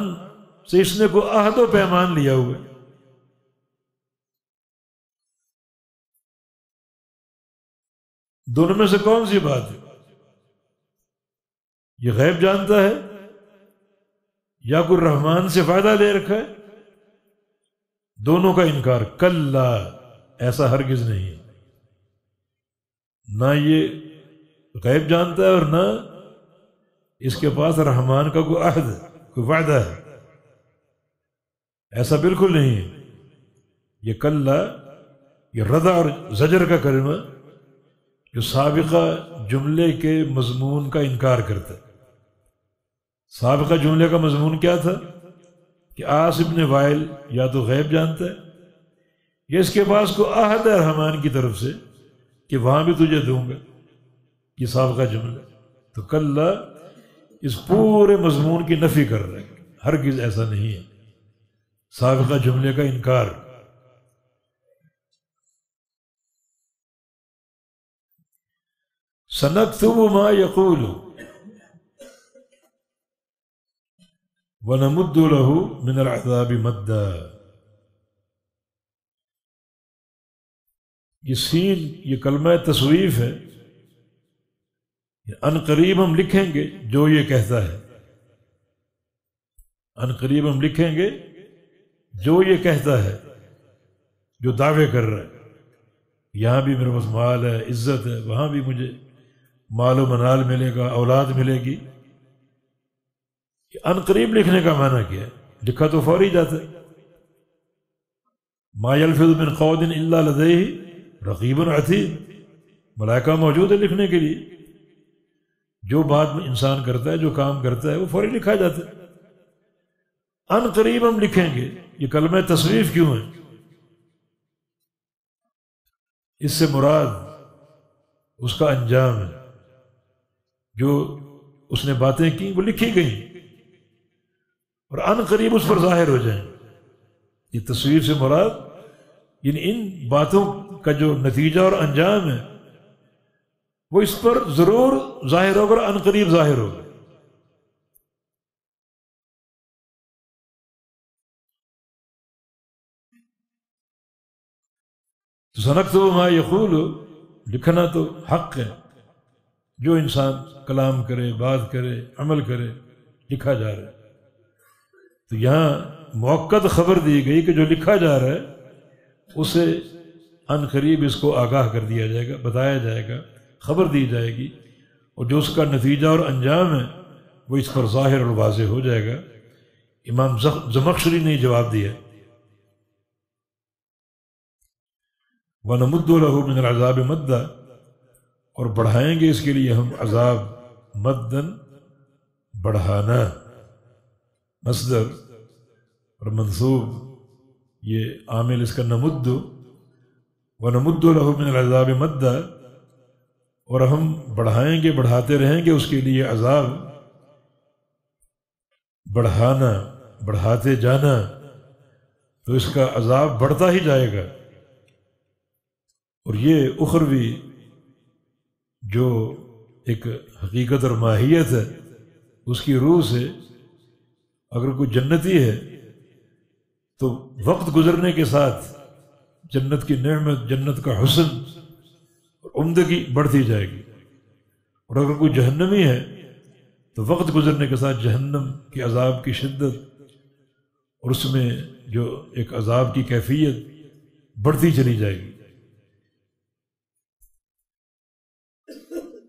سے اس نے کوئی عہد و پیمان لیا ہوا ہے؟ دونوں میں سے کون سی بات ہے؟ یہ غیب جانتا ہے یا کوئی رحمان سے فائدہ لے رکھا ہے؟ دونوں کا انکار، کلا، ایسا ہرگز نہیں ہے۔ نہ یہ غیب جانتا ہے اور نہ اس کے پاس رحمان کا کوئی عہد ہے، کوئی وعدہ ہے، ایسا بالکل نہیں ہے۔ یہ کلا، یہ ردع اور زجر کا کلمہ جو سابقہ جملے کے مضمون کا انکار کرتا ہے۔ سابقہ جملے کا مضمون کیا تھا کہ عاص بن وائل یا تو غیب جانتا ہے یا اس کے پاس کوئی عہد ہے رحمان کی طرف سے کہ وہاں بھی تجھے دوں گا، یہ سابقہ جملہ۔ تو کلا اس پورے مضمون کی نفی کر رہا ہے، ہرگز ایسا نہیں ہے، سابقہ جملے کا انکار۔ سنکتب ما یقول وَنَمُدُّ لَهُ مِنَ الْعَذَابِ مَدًّا۔ یہ سین، یہ کلمہ تصویف ہے، ان قریب ہم لکھیں گے جو یہ کہتا ہے، ان قریب ہم لکھیں گے جو یہ کہتا ہے، جو دعوے کر رہا ہے، یہاں بھی میرے پاس مال ہے، عزت ہے، وہاں بھی مجھے مال و منال ملے گا، اولاد ملے گی۔ ان قریب لکھنے کا معنی کیا ہے؟ لکھا تو فوری جاتا ہے۔ ما یلفظ من قول الا لدیہ رقیب عتید، ملائکہ موجود ہے لکھنے کے لیے، جو بات میں انسان کرتا ہے، جو کام کرتا ہے، وہ فوری لکھا جاتا ہے۔ ان قریب ہم لکھیں گے، یہ کلمہ تصویف کیوں ہے؟ اس سے مراد اس کا انجام ہے، جو اس نے باتیں کی وہ لکھی گئیں اور ان قریب اس پر ظاہر ہو جائیں۔ یہ تصویر سے مراد یعنی ان باتوں کا جو نتیجہ اور انجام ہے وہ اس پر ضرور ظاہر ہوگا اور ان قریب ظاہر ہوگا۔ تو سنکتب ما یقول، لکھنا تو حق ہے، جو انسان کلام کرے، بات کرے، عمل کرے، لکھا جا رہا ہے۔ تو یہاں موقت خبر دی گئی کہ جو لکھا جا رہا ہے اسے ان قریب اس کو آگاہ کر دیا جائے گا، بتایا جائے گا، خبر دی جائے گی، اور جو اس کا نتیجہ اور انجام ہے وہ اس پر ظاہر اور واضح ہو جائے گا۔ امام زمخشری نے جواب دیا، وَنَمُدُّ لَهُ مِنَ الْعَذَابِ مَدًّا، اور بڑھائیں گے اس کے لیے ہم عذاب، مدن بڑھانا، مصدر اور منصوب، یہ عامل اس کا نمد، وَنَمُدُّ لَهُ مِنَ الْعَذَابِ مَدًّا، اور ہم بڑھائیں گے، بڑھاتے رہیں گے اس کے لیے عذاب، بڑھانا، بڑھاتے جانا، تو اس کا عذاب بڑھتا ہی جائے گا۔ اور یہ اخروی جو ایک حقیقت اور ماہیت ہے اس کی روح سے، اگر کوئی جنتی ہے تو وقت گزرنے کے ساتھ جنت کی نعمت، جنت کا حسن اور عمدگی بڑھتی جائے گی، اور اگر کوئی جہنمی ہے تو وقت گزرنے کے ساتھ جہنم کے عذاب کی شدت اور اس میں جو ایک عذاب کی کیفیت بڑھتی چلی جائے گی۔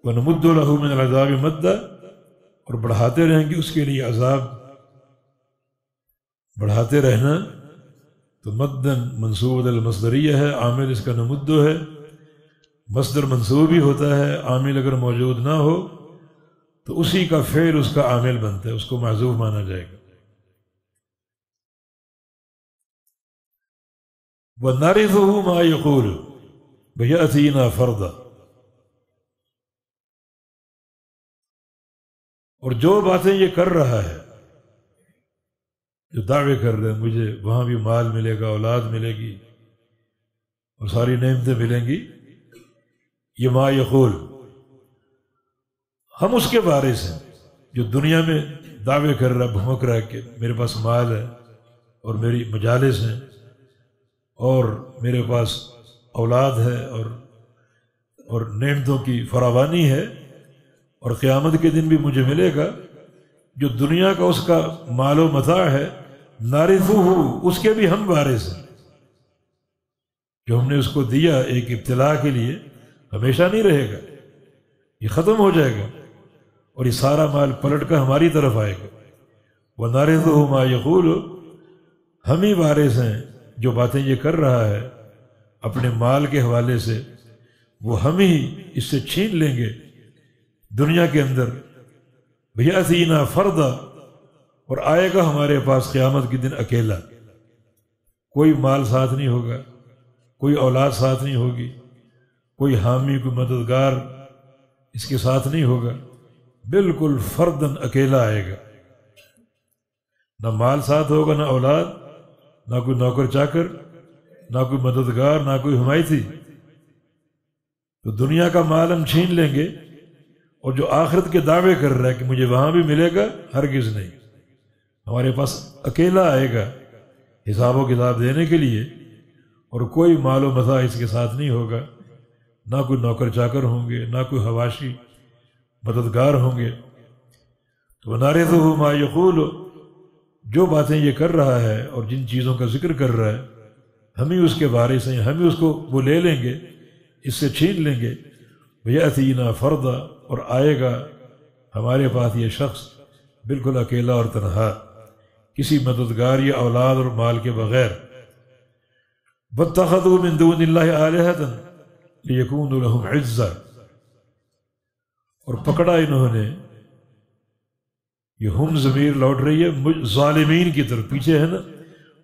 وَنَمُدُّ لَهُ مِنَ الْعَذَابِ مَدًّا، اور بڑھاتے رہیں گے اس کے لیے عذاب، بڑھاتے رہنا۔ تو مدن منصوب المصدریہ ہے، عامل اس کا نمدو ہے، مصدر منصوب ہی ہوتا ہے، عامل اگر موجود نہ ہو تو اسی کا فعل اس کا عامل بنتا ہے، اس کو محذوف مانا جائے گا۔ وَنَرِثُهُ مَا يَقُولُ وَيَأْتِينَا فَرْدًا، اور جو باتیں یہ کر رہا ہے، جو دعوے کر رہے ہیں مجھے وہاں بھی مال ملے گا، اولاد ملے گی اور ساری نعمتیں ملیں گی، یہ ما یقول، ہم اس کے وارث ہیں جو دنیا میں دعوے کر رہا ہے، بھونک رہا ہے کہ میرے پاس مال ہے اور میری مجالس ہیں اور میرے پاس اولاد ہے اور نعمتوں کی فراوانی ہے، اور قیامت کے دن بھی مجھے ملے گا۔ جو دنیا کا اس کا مال و متاع ہے، نارثہ، اس کے بھی ہم وارث ہیں۔ جو ہم نے اس کو دیا ایک ابتلاء کے لیے، ہمیشہ نہیں رہے گا، یہ ختم ہو جائے گا، اور یہ سارا مال پلٹ کر ہماری طرف آئے گا۔ وَنَارِثُهُ مَا يَقُولُ، ہم ہی وارث ہیں جو باتیں یہ کر رہا ہے اپنے مال کے حوالے سے، وہ ہم ہی اس سے چھین لیں گے دنیا کے اندر۔ وَيَأْتِينَا فَرْدًا، اور آئے گا ہمارے پاس قیامت کے دن اکیلا، کوئی مال ساتھ نہیں ہوگا، کوئی اولاد ساتھ نہیں ہوگی، کوئی حامی، کوئی مددگار اس کے ساتھ نہیں ہوگا، بالکل فردن اکیلا آئے گا، نہ مال ساتھ ہوگا، نہ اولاد، نہ کوئی نوکر چاکر، نہ کوئی مددگار، نہ کوئی حمایتی۔ تو دنیا کا مال ہم چھین لیں گے، اور جو آخرت کے دعوے کر رہا ہے کہ مجھے وہاں بھی ملے گا، ہرگز نہیں، ہمارے پاس اکیلا آئے گا حساب و کتاب دینے کے لیے، اور کوئی مال و متاع اس کے ساتھ نہیں ہوگا، نہ کوئی نوکر چاکر ہوں گے، نہ کوئی حواشی مددگار ہوں گے۔ تو وَنَارِثُهُ مَا يَقُولُ، جو باتیں یہ کر رہا ہے اور جن چیزوں کا ذکر کر رہا ہے، ہم ہی اس کے وارث ہیں، ہم ہی اس کو وہ لے لیں گے، اس سے چھین لیں گے۔ وَيَأْتِينَا فَرْدًا، اور آئے گا ہمارے پاس یہ شخص بالکل اکیلا اور تنہا، کسی مددگار یا اولاد اور مال کے بغیر۔ وَاتَّخَذُوا مِن دُونِ اللَّهِ آلِهَةً لِيَكُونُوا لَهُمْ عِزًّا، اور پکڑا انہوں نے، یہ ہم ضمیر لوٹ رہی ہے ظالمین کی طرف، پیچھے ہے نا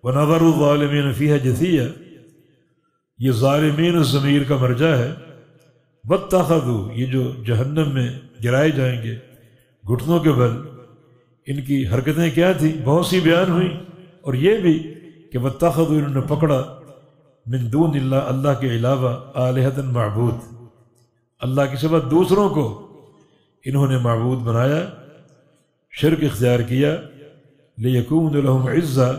وَنَظَرُ الظَّالِمِينَ فِيهَا جَثِيًّا، یہ ظالمین اس ضمیر کا مرجع ہے۔ وَاتَّخَذُوا، یہ جو جہنم میں گرائے جائیں گے گھٹنوں کے بل، ان کی حرکتیں کیا تھیں، بہت سی بیان ہوئی، اور یہ بھی کہ وَاتَّخَذُوا، انہوں نے پکڑا، من دون اللہ، اللہ کے علاوہ، آلہۃ، معبود، اللہ کے سوا دوسروں کو انہوں نے معبود بنایا، شرک اختیار کیا، لیکون لہم عزا،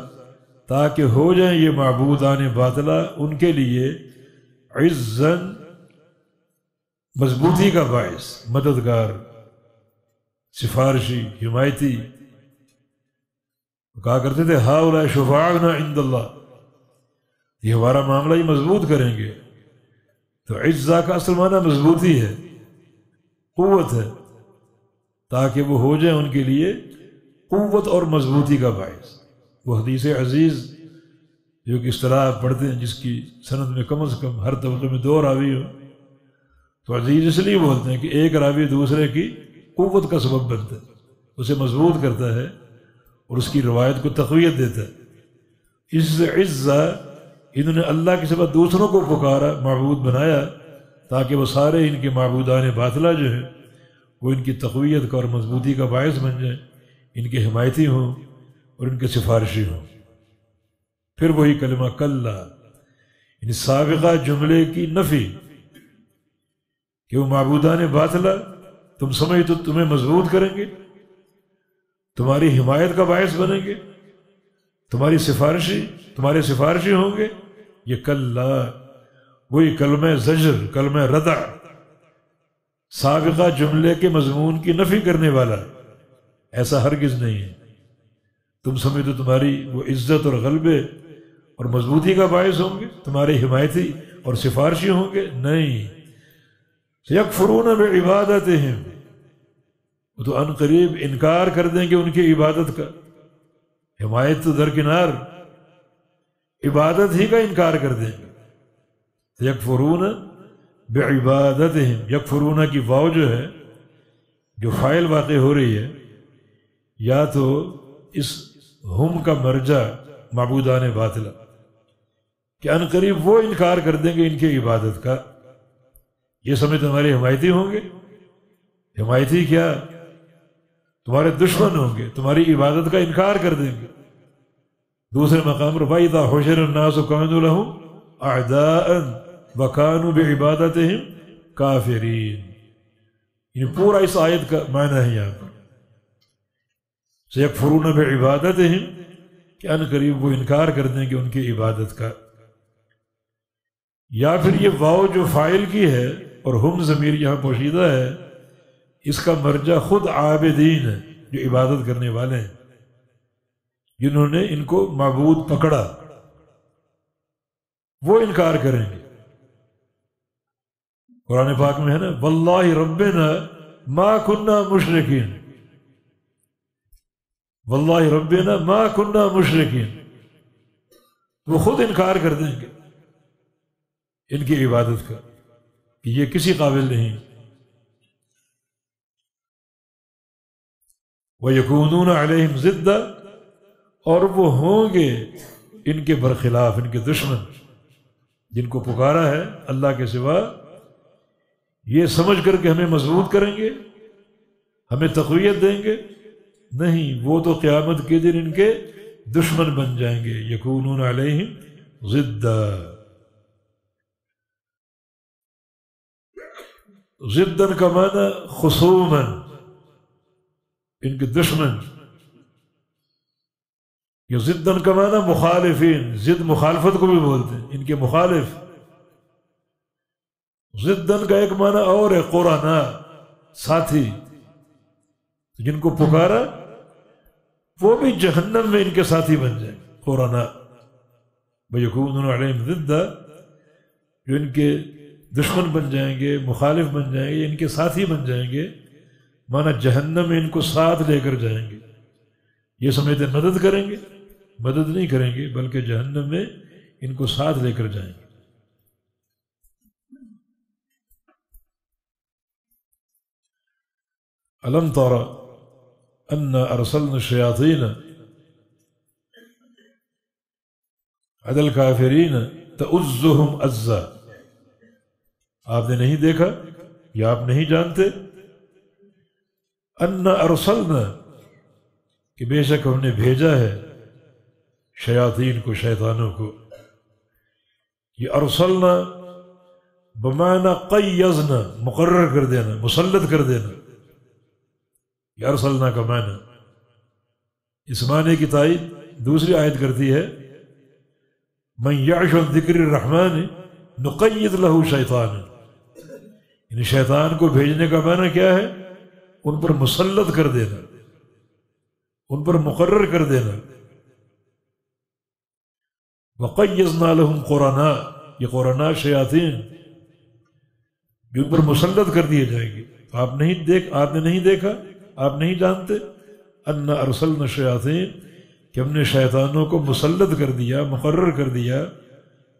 تاکہ ہو جائیں یہ معبودان باطلہ ان کے لیے عزن، مضبوطی کا باعث، مددگار، سفارشی، حمایتی۔ کہا کرتے تھے ہؤلاء شفاعنا عند اللہ، یہ ہمارا معاملہ ہی مضبوط کریں گے۔ تو عزا کا اصل معنی مضبوطی ہے، قوت ہے، تاکہ وہ ہو جائے ان کے لیے قوت اور مضبوطی کا باعث۔ وہ حدیث عزیز جو کہ اصطلاح پڑھتے ہیں، جس کی سند میں کم از کم ہر طبقے میں 2 راوی ہوں، تو عزیز اس لیے بولتے ہیں کہ ایک راوی دوسرے کی قوت کا سبب بنتا ہے، اسے مضبوط کرتا ہے اور اس کی روایت کو تقویت دیتا ہے۔ اس عزا، انہوں نے اللہ کے سوا دوسروں کو پکارا، معبود بنایا، تاکہ وہ سارے ان کے معبودان باطلہ جو ہیں وہ ان کی تقویت کا اور مضبوطی کا باعث بن جائیں، ان کے حمایتی ہوں اور ان کے سفارشی ہوں۔ پھر وہی کلمہ کلا، یعنی سابقہ جملے کی نفی، کہ وہ معبودان باطلہ تم سمجھ تو تمہیں مضبوط کریں گے، تمہاری حمایت کا باعث بنیں گے، تمہارے سفارشی ہوں گے، یہ کلا، وہی کلمہ زجر، کلمہ ردع، سابقہ جملے کے مضمون کی نفی کرنے والا، ایسا ہرگز نہیں ہے۔ تم سمجھ تو تمہاری وہ عزت اور غلبے اور مضبوطی کا باعث ہوں گے، تمہارے حمایتی اور سفارشی ہوں گے، نہیں۔ سیکفرون بعبادتہم، وہ تو ان قریب انکار کر دیں گے ان کی عبادت کا، حمایت تو درکنار، عبادت ہی کا انکار کر دیں گے۔ سیکفرون بعبادتہم، یکفرون کی واو جو ہے، جو فاعل واقع ہو رہی ہے، یا تو اس ہم کا مرجع معبودان باطلہ، کہ ان قریب وہ انکار کر دیں گے ان کی عبادت کا، یہ سمجھ تمہارے حمایتی ہوں گے، حمایتی کیا، تمہارے دشمن ہوں گے، تمہاری عبادت کا انکار کر دیں گے۔ دوسرے مقام پر وَإِذَا حُشِرَ النَّاسُ كَانُوا لَهُمْ أَعْدَاءً وَكَانُوا بِعِبَادَتِهِمْ كَافِرِينَ، یہ پورا اس آیت کا معنی ہے یہاں پر سیکفرون بعبادتہم کہ ان قریب وہ انکار کر دیں گے ان کی عبادت کا. یا پھر یہ واو جو فاعل کی ہے اور ہم ضمیر یہاں پوشیدہ ہے، اس کا مرجع خود عابدین ہے جو عبادت کرنے والے ہیں، جنہوں نے ان کو معبود پکڑا، وہ انکار کریں گے. قرآن پاک میں ہے نا واللہ ربنا ما کننا مشرکین، واللہ ربنا ما کننا مشرکین، وہ خود انکار کر دیں گے ان کی عبادت کا کہ یہ کسی قابل نہیں. وَيَكُونُونَ عَلَيْهِمْ ضِدًّا، اور وہ ہوں گے ان کے برخلاف، ان کے دشمن، جن کو پکارا ہے اللہ کے سوا یہ سمجھ کر کے ہمیں مضبوط کریں گے، ہمیں تقویت دیں گے، نہیں، وہ تو قیامت کے دن ان کے دشمن بن جائیں گے. یکونون علیہم ضدا، ضدن کا معنی خصومن، ان کے دشمن. یہ ضدن کا معنی مخالفین، ضد مخالفت کو بھی بولتے ہیں، ان کے مخالف. ضدن کا ایک معنی اور ہے قرانا، ساتھی، جن کو پکارا وہ بھی جہنم میں ان کے ساتھی بن جائیں. قرانا وَيَكُونُونَ عَلَيْهِمْ ضِدًّا، جو ان کے دشمن بن جائیں گے، مخالف بن جائیں گے، ان کے ساتھی بن جائیں گے، مانا جہنم میں ان کو ساتھ لے کر جائیں گے. یہ سمجھتے مدد کریں گے، مدد نہیں کریں گے، بلکہ جہنم میں ان کو ساتھ لے کر جائیں گے. أَلَمْ تَرَ أَنَّا أَرْسَلْنَا الشَّيَاطِينَ عَلَى الْكَافِرِينَ تَؤُزُّهُمْ أَزًّا، آپ نے نہیں دیکھا یا آپ نہیں جانتے أَنَّا أَرْسَلْنَا کہ بے شک ہم نے بھیجا ہے شیاطین کو، شیطانوں کو. یہ ارسلنا بمعنی قیضنا، مقرر کر دینا، مسلط کر دینا. یہ ارسلنا کا معنی اس معنی کی تائید دوسری آیت کرتی ہے من یعش عن ذکر الرحمن نقید له شیطان. یعنی شیطان کو بھیجنے کا معنی کیا ہے؟ ان پر مسلط کر دینا، ان پر مقرر کر دینا. وقیضنا لهم قرناء، یہ قرناء شیاطین جو ان پر مسلط کر دیے جائیں گے. آپ نے نہیں دیکھا، آپ نہیں جانتے ان ارسلنا الشیاطین کہ ہم نے شیطانوں کو مسلط کر دیا، مقرر کر دیا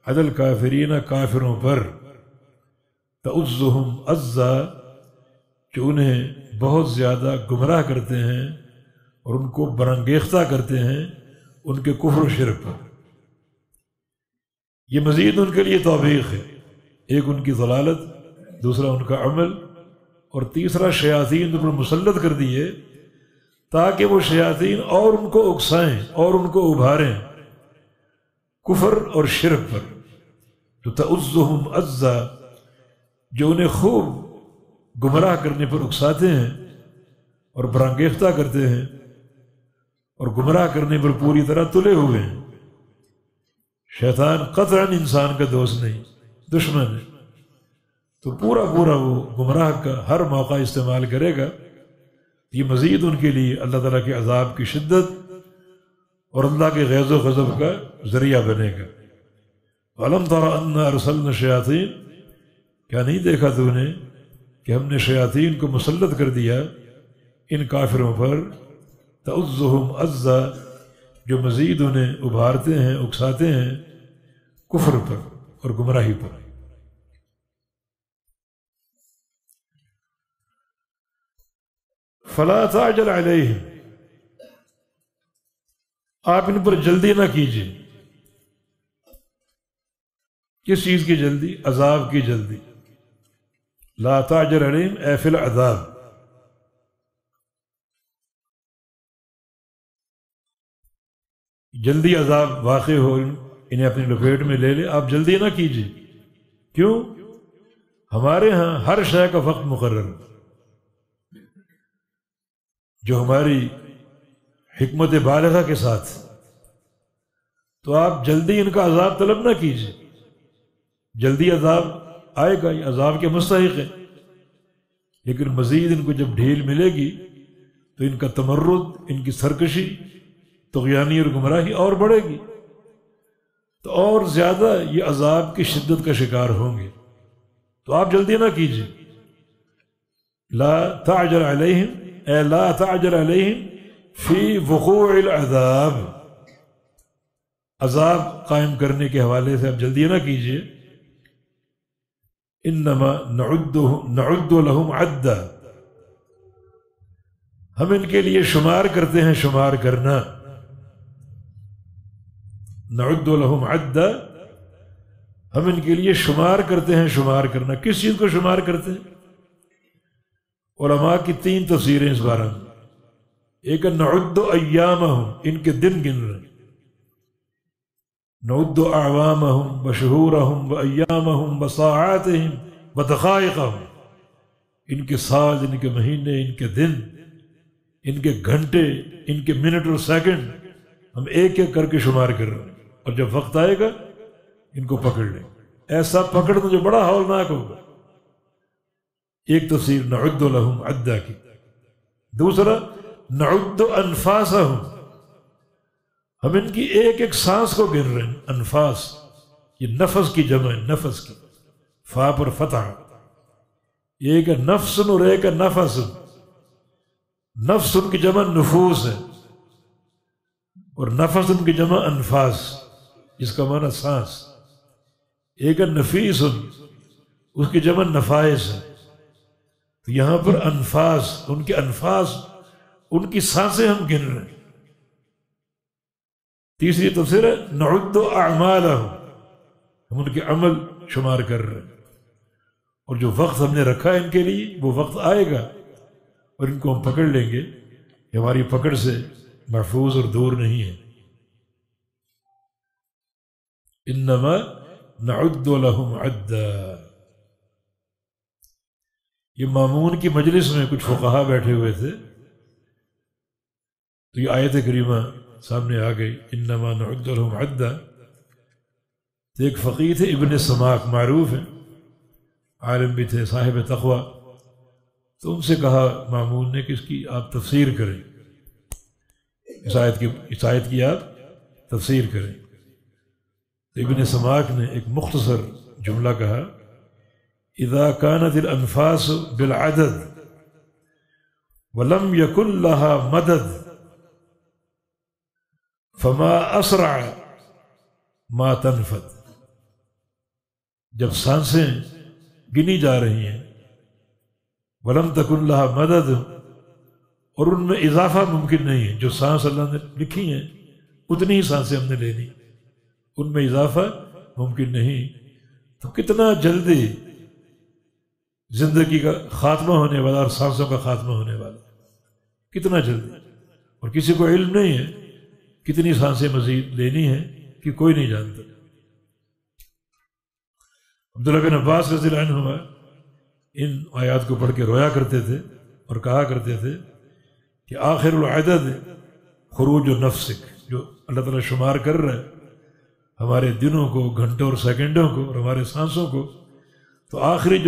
علی الکافرین، کافروں پر. تؤزہم عزا، جو انہیں بہت زیادہ گمراہ کرتے ہیں اور ان کو برانگیختہ کرتے ہیں ان کے کفر و شرک پر. یہ مزید ان کے لیے توبیخ ہے، ایک ان کی ضلالت، دوسرا ان کا عمل، اور تیسرا شیاطین پر مسلط کر دیے تاکہ وہ شیاطین اور ان کو اکسائیں اور ان کو ابھاریں کفر اور شرک پر. تو تعزہم عزا، جو انہیں خوب گمراہ کرنے پر اکساتے ہیں اور برانگیختہ کرتے ہیں اور گمراہ کرنے پر پوری طرح تلے ہوئے ہیں. شیطان قطعاً انسان کا دوست نہیں، دشمن ہے، تو پورا وہ گمراہ کا ہر موقع استعمال کرے گا. یہ مزید ان کے لیے اللہ تعالیٰ کے عذاب کی شدت اور اللہ کے غیظ و غضب کا ذریعہ بنے گا. وَأَلَمْ تَرَ أَنَّا أَرْسَلْنَا الشَّيَاطِينَ، کیا نہیں دیکھا تو نے کہ ہم نے شیاطین کو مسلط کر دیا ان کافروں پر. تَؤُزُّهُمْ عَزًّا، جو مزید انہیں ابھارتے ہیں، اکساتے ہیں کفر پر اور گمراہی پر. فَلَا تَعْجَلْ عَلَيْهِمْ، آپ ان پر جلدی نہ کیجیے. کس چیز کی جلدی؟ عذاب کی جلدی. لا تعجل علیہم اے فی العذاب، جلدی عذاب واقع ہو، انہیں اپنی لپیٹ میں لے لے، آپ جلدی نہ کیجیے. کیوں؟ ہمارے ہاں ہر شے کا وقت مقرر ہے. جو ہماری حکمت بالغہ کے ساتھ، تو آپ جلدی ان کا عذاب طلب نہ کیجیے، جلدی عذاب آئے گا، یہ عذاب کے مستحق ہے، لیکن مزید ان کو جب ڈھیل ملے گی تو ان کا تمرد، ان کی سرکشی، طغیانی اور گمراہی اور بڑھے گی، تو اور زیادہ یہ عذاب کی شدت کا شکار ہوں گے۔ تو آپ جلدی نہ کیجیے، لا تعجل علیہم اے لا تعجل علیہم فی وقوع العذاب، عذاب قائم کرنے کے حوالے سے آپ جلدی نہ کیجیے۔ انما نعد لہم عدا، ہم ان کے لیے شمار کرتے ہیں، شمار کرنا، نعد لہم عدا، ہم ان کے لیے شمار کرتے ہیں، شمار کرنا، کس چیز کو شمار کرتے ہیں؟ علماء کی 3 تفسیریں اس بارے میں، ایک نعد ایامہم، ان کے دن گن رہے ہیں، نعد اعوامہم وشہورہم وایامہم وساعاتہم ودقائقہم، ان کے سال، ان کے مہینے، ان کے دن، ان کے گھنٹے، ان کے منٹ اور سیکنڈ ہم ایک ایک کر کے شمار کر رہے ہیں، اور جب وقت آئے گا ان کو پکڑ لیں، ایسا پکڑنا جو بڑا ہولناک ہوگا۔ ایک تفسیر نعد لہم عدا کی۔ دوسرا نعد انفاسہم، ہم ان کی ایک ایک سانس کو گن رہے ہیں، انفاس یہ نفس کی جمع ہے، نفس کی، فا پر فتح، ایک ہے نفس اور ایک ہے نفس، نفس ان کی جمع نفوس ہے اور نفس ان کی جمع انفاس، جس کا معنی سانس، ایک ہے نفیس، اس کی جمع نفائس ہے، تو یہاں پر انفاس، ان کے انفاس، ان کی سانسیں ہم گن رہے ہیں۔ تیسری تفسیر ہے نعد اعمالہم، ہم ان کے عمل شمار کر رہے ہیں، اور جو وقت ہم نے رکھا ہے ان کے لیے وہ وقت آئے گا اور ان کو ہم پکڑ لیں گے، یہ ہماری پکڑ سے محفوظ اور دور نہیں ہے۔ انما نعد لہم عدا۔ یہ مامون کی مجلس میں کچھ فقہا بیٹھے ہوئے تھے، تو یہ آیت کریمہ سامنے آ گئی، انما نعد لہم عدا۔ تو ایک فقیہ تھے ابن سماک، معروف ہیں، عالم بھی تھے، صاحب تقوی، تو ان سے کہا مامون نے کہ اس کی آپ تفسیر کریں، اس آیت کی آپ تفسیر کریں۔ تو ابن سماک نے ایک مختصر جملہ کہا، اذا كانت الانفاس بالعدد ولم يكن لها مدد فما اسرع ما تنفد۔ جب سانسیں گنی جا رہی ہیں، ولم تکن لها مدد، اور ان میں اضافہ ممکن نہیں ہے، جو سانس اللہ نے لکھی ہیں اتنی ہی سانسیں ہم نے لینی، ان میں اضافہ ممکن نہیں، تو کتنا جلدی زندگی کا خاتمہ ہونے والا اور سانسوں کا خاتمہ ہونے والا، کتنا جلدی، اور کسی کو علم نہیں ہے کتنی سانسیں مزید لینی ہیں، کہ کوئی نہیں جانتا۔ عبداللہ بن عباس رضی اللہ عنہما ان آیات کو پڑھ کے رویا کرتے تھے اور کہا کرتے تھے کہ آخر العدد خروج نفسک، جو اللہ تعالیٰ شمار کر رہا ہے ہمارے دنوں کو، گھنٹوں اور سیکنڈوں کو، اور ہمارے سانسوں کو، تو آخری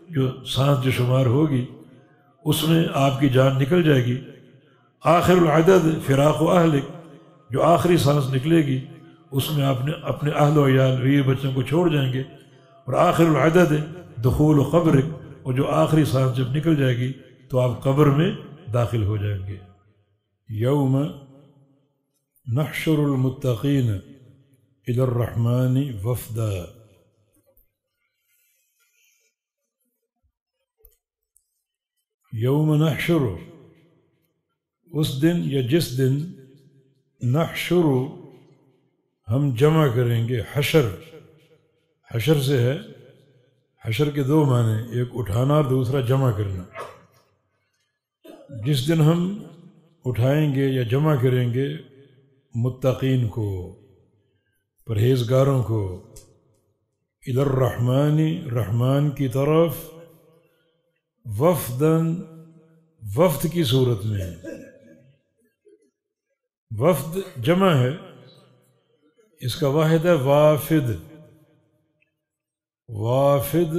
جو سانس جو شمار ہوگی اس میں آپ کی جان نکل جائے گی۔ آخر العدد فراق و اہلک، جو آخری سانس نکلے گی اس میں آپ نے اپنے اہل و عیال، بیوی بچوں کو چھوڑ جائیں گے، اور آخر العدد دخول قبرک، اور جو آخری سانس جب نکل جائے گی تو آپ قبر میں داخل ہو جائیں گے۔ یوم نحشر المتقین الی الرحمن وفدا، یوم نحشر، اس دن یا جس دن، نحشر ہم جمع کریں گے، حشر، حشر سے ہے، حشر کے 2 معنی، ایک اٹھانا اور دوسرا جمع کرنا۔ جس دن ہم اٹھائیں گے یا جمع کریں گے متقین کو، پرہیزگاروں کو، الی الرحمن، رحمان کی طرف، وفداً، وفد کی صورت میں، وفد جمع ہے، اس کا واحد ہے وافد. وافد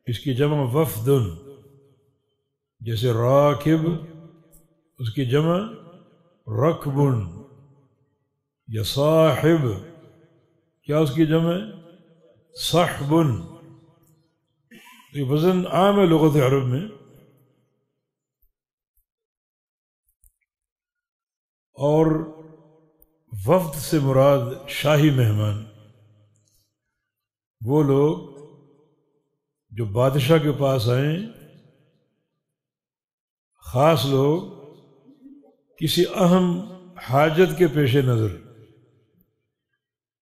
اس کی جمع وفدن، جیسے راکب اس کی جمع رکبن، یا صاحب کیا اس کی جمع صحبن. یہ وزن عام ہے لغت عرب میں. اور وفد سے مراد شاہی مہمان، وہ لوگ جو بادشاہ کے پاس آئیں، خاص لوگ کسی اہم حاجت کے پیش نظر،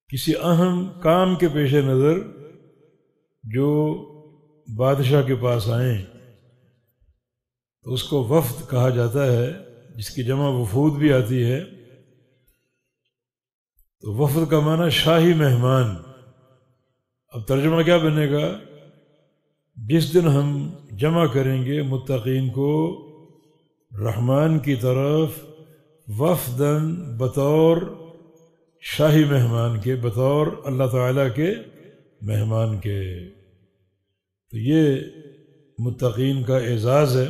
کسی اہم کام کے پیش نظر جو بادشاہ کے پاس آئیں تو اس کو وفد کہا جاتا ہے، جس کی جمع وفود بھی آتی ہے. تو وفد کا معنی شاہی مہمان. اب ترجمہ کیا بنے گا؟ جس دن ہم جمع کریں گے متقین کو رحمان کی طرف وفدن، بطور شاہی مہمان کے، بطور اللہ تعالیٰ کے مہمان کے. تو یہ متقین کا اعزاز ہے،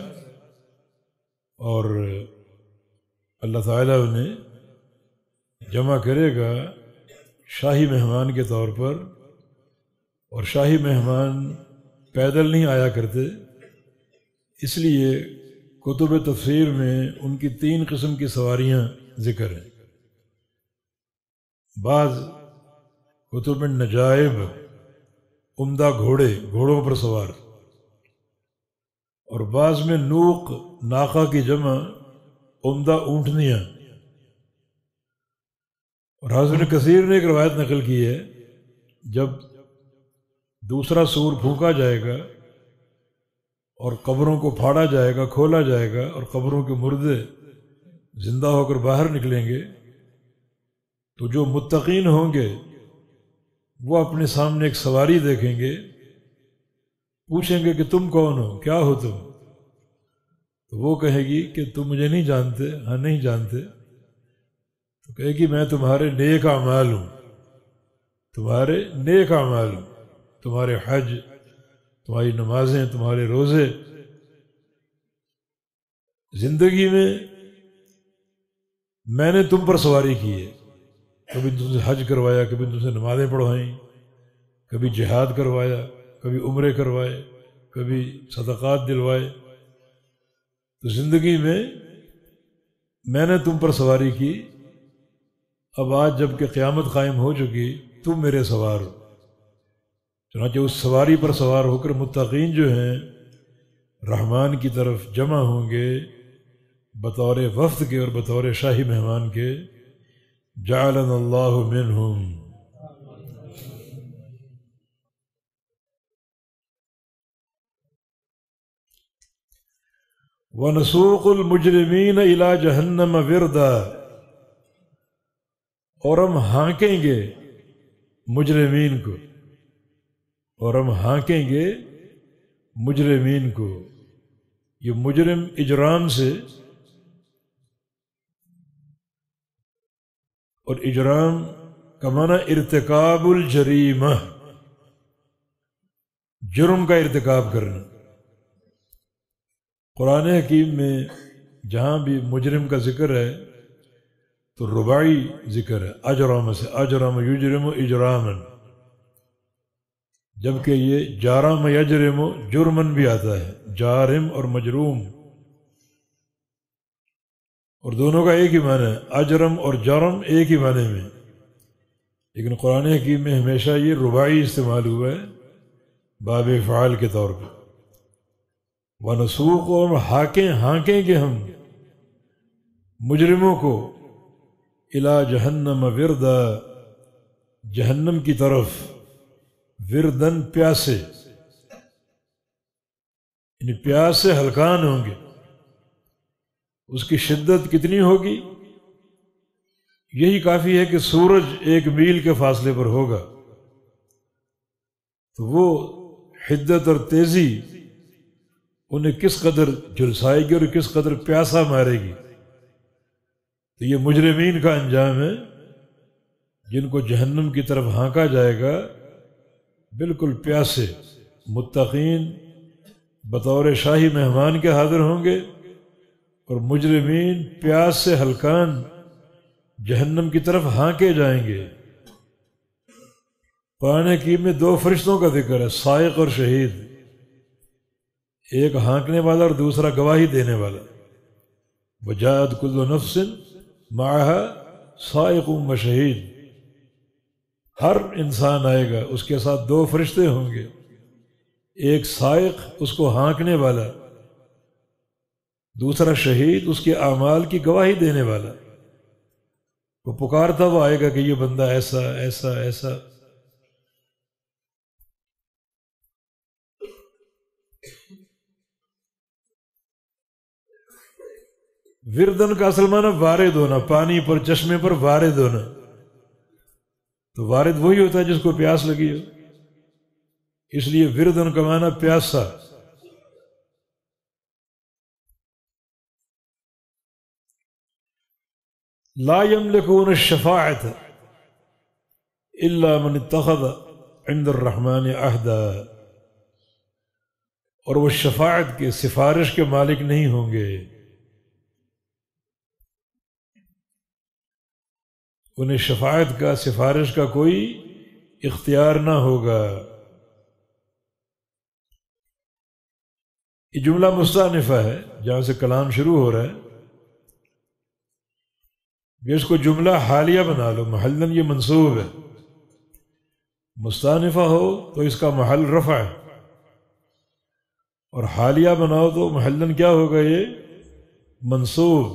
اور اللہ تعالیٰ انہیں جمع کرے گا شاہی مہمان کے طور پر. اور شاہی مہمان پیدل نہیں آیا کرتے، اس لیے کتب تفسیر میں ان کی 3 قسم کی سواریاں ذکر ہیں. بعض کتب میں نجائب، عمدہ گھوڑے، گھوڑوں پر سوار، اور بعض میں نوق، ناقہ کی جمع عمدہ اونٹنیاں. اور حافظ کثیر نے ایک روایت نقل کی ہے، جب دوسرا سور پھونکا جائے گا اور قبروں کو پھاڑا جائے گا، کھولا جائے گا، اور قبروں کے مردے زندہ ہو کر باہر نکلیں گے، تو جو متقین ہوں گے وہ اپنے سامنے ایک سواری دیکھیں گے، پوچھیں گے کہ تم کون ہو، کیا ہو تم؟ تو وہ کہے گی کہ تم مجھے نہیں جانتے؟ ہاں نہیں جانتے. تو کہے گی میں تمہارے نیک اعمال ہوں، تمہارے نیک اعمال ہوں، تمہارے حج، تمہاری نمازیں، تمہارے روزے. زندگی میں نے تم پر سواری کی ہے، کبھی تم سے حج کروایا، کبھی تم سے نمازیں پڑھوائیں، کبھی جہاد کروایا، کبھی عمرے کروائے، کبھی صدقات دلوائے. تو زندگی میں نے تم پر سواری کی. اب آج جب کہ قیامت قائم ہو چکی، تم میرے سوار ہو. چنانچہ اس سواری پر سوار ہو کر متقین جو ہیں رحمان کی طرف جمع ہوں گے بطور وفد کے اور بطور شاہی مہمان کے. جعلنا اللہ منہم. وَنَسُوقُ الْمُجْرِمِينَ إِلَى جَهَنَّمَ وِرْدًا. اور ہم ہانکیں گے مجرمین کو، اور ہم ہانکیں گے مجرمین کو. یہ مجرم اجرام سے، اور اجرام کا معنی ارتکاب الجریمہ، جرم کا ارتکاب کرنا. قرآن حکیم میں جہاں بھی مجرم کا ذکر ہے تو رباعی ذکر ہے، اجرم سے، اجرم یجرم اجراما، جبکہ یہ جارم یجرم جرمن بھی آتا ہے، جارم اور مجروم، اور دونوں کا ایک ہی معنی ہے، اجرم اور جرم ایک ہی معنی میں. لیکن قرآن حکیم میں ہمیشہ یہ رباعی استعمال ہوا ہے باب فعال کے طور پہ. وَنَسُوقُ، اور ہانکیں گے ہم مجرموں کو اِلَى جَهَنَّمَ وِرْدًا، جہنم کی طرف، وردن پیاسے، یعنی پیاس سے ہلکان ہوں گے. اس کی شدت کتنی ہوگی؟ یہی کافی ہے کہ سورج 1 میل کے فاصلے پر ہوگا تو وہ حدت اور تیزی انہیں کس قدر جھلسائے گی اور کس قدر پیاسا مارے گی. تو یہ مجرمین کا انجام ہے جن کو جہنم کی طرف ہانکا جائے گا، بالکل پیاسے۔ متقین بطور شاہی مہمان کے حاضر ہوں گے، اور مجرمین پیاس سے ہلکان جہنم کی طرف ہانکے جائیں گے۔ قرآن حکیم میں دو فرشتوں کا ذکر ہے، سائق اور شہید، ایک ہانکنے والا اور دوسرا گواہی دینے والا۔ وجاءت کل نفس معها سائق و شہید، ہر انسان آئے گا، اس کے ساتھ دو فرشتے ہوں گے، ایک سائق اس کو ہانکنے والا، دوسرا شہید اس کے اعمال کی گواہی دینے والا۔ وہ پکارتا ہوا آئے گا کہ یہ بندہ ایسا ایسا ایسا۔ وردن کا اصل معنی وارد ہونا، پانی پر، چشمے پر وارد ہونا۔ تو وارد وہی ہوتا ہے جس کو پیاس لگی ہو، اس لیے وردن کا معنی پیاسا۔ لا یملکون الشفاعۃ الا من اتخذ عند الرحمن عہدا، اور وہ شفاعت کے، سفارش کے مالک نہیں ہوں گے، انہیں شفاعت کا، سفارش کا کوئی اختیار نہ ہوگا۔ یہ جملہ مستأنفہ ہے جہاں سے کلام شروع ہو رہا ہے، کہ اس کو جملہ حالیہ بنا لو، محلاً یہ منصوب ہے، مستأنفہ ہو تو اس کا محل رفع ہے، اور حالیہ بناؤ تو محلاً کیا ہوگا؟ یہ منصوب۔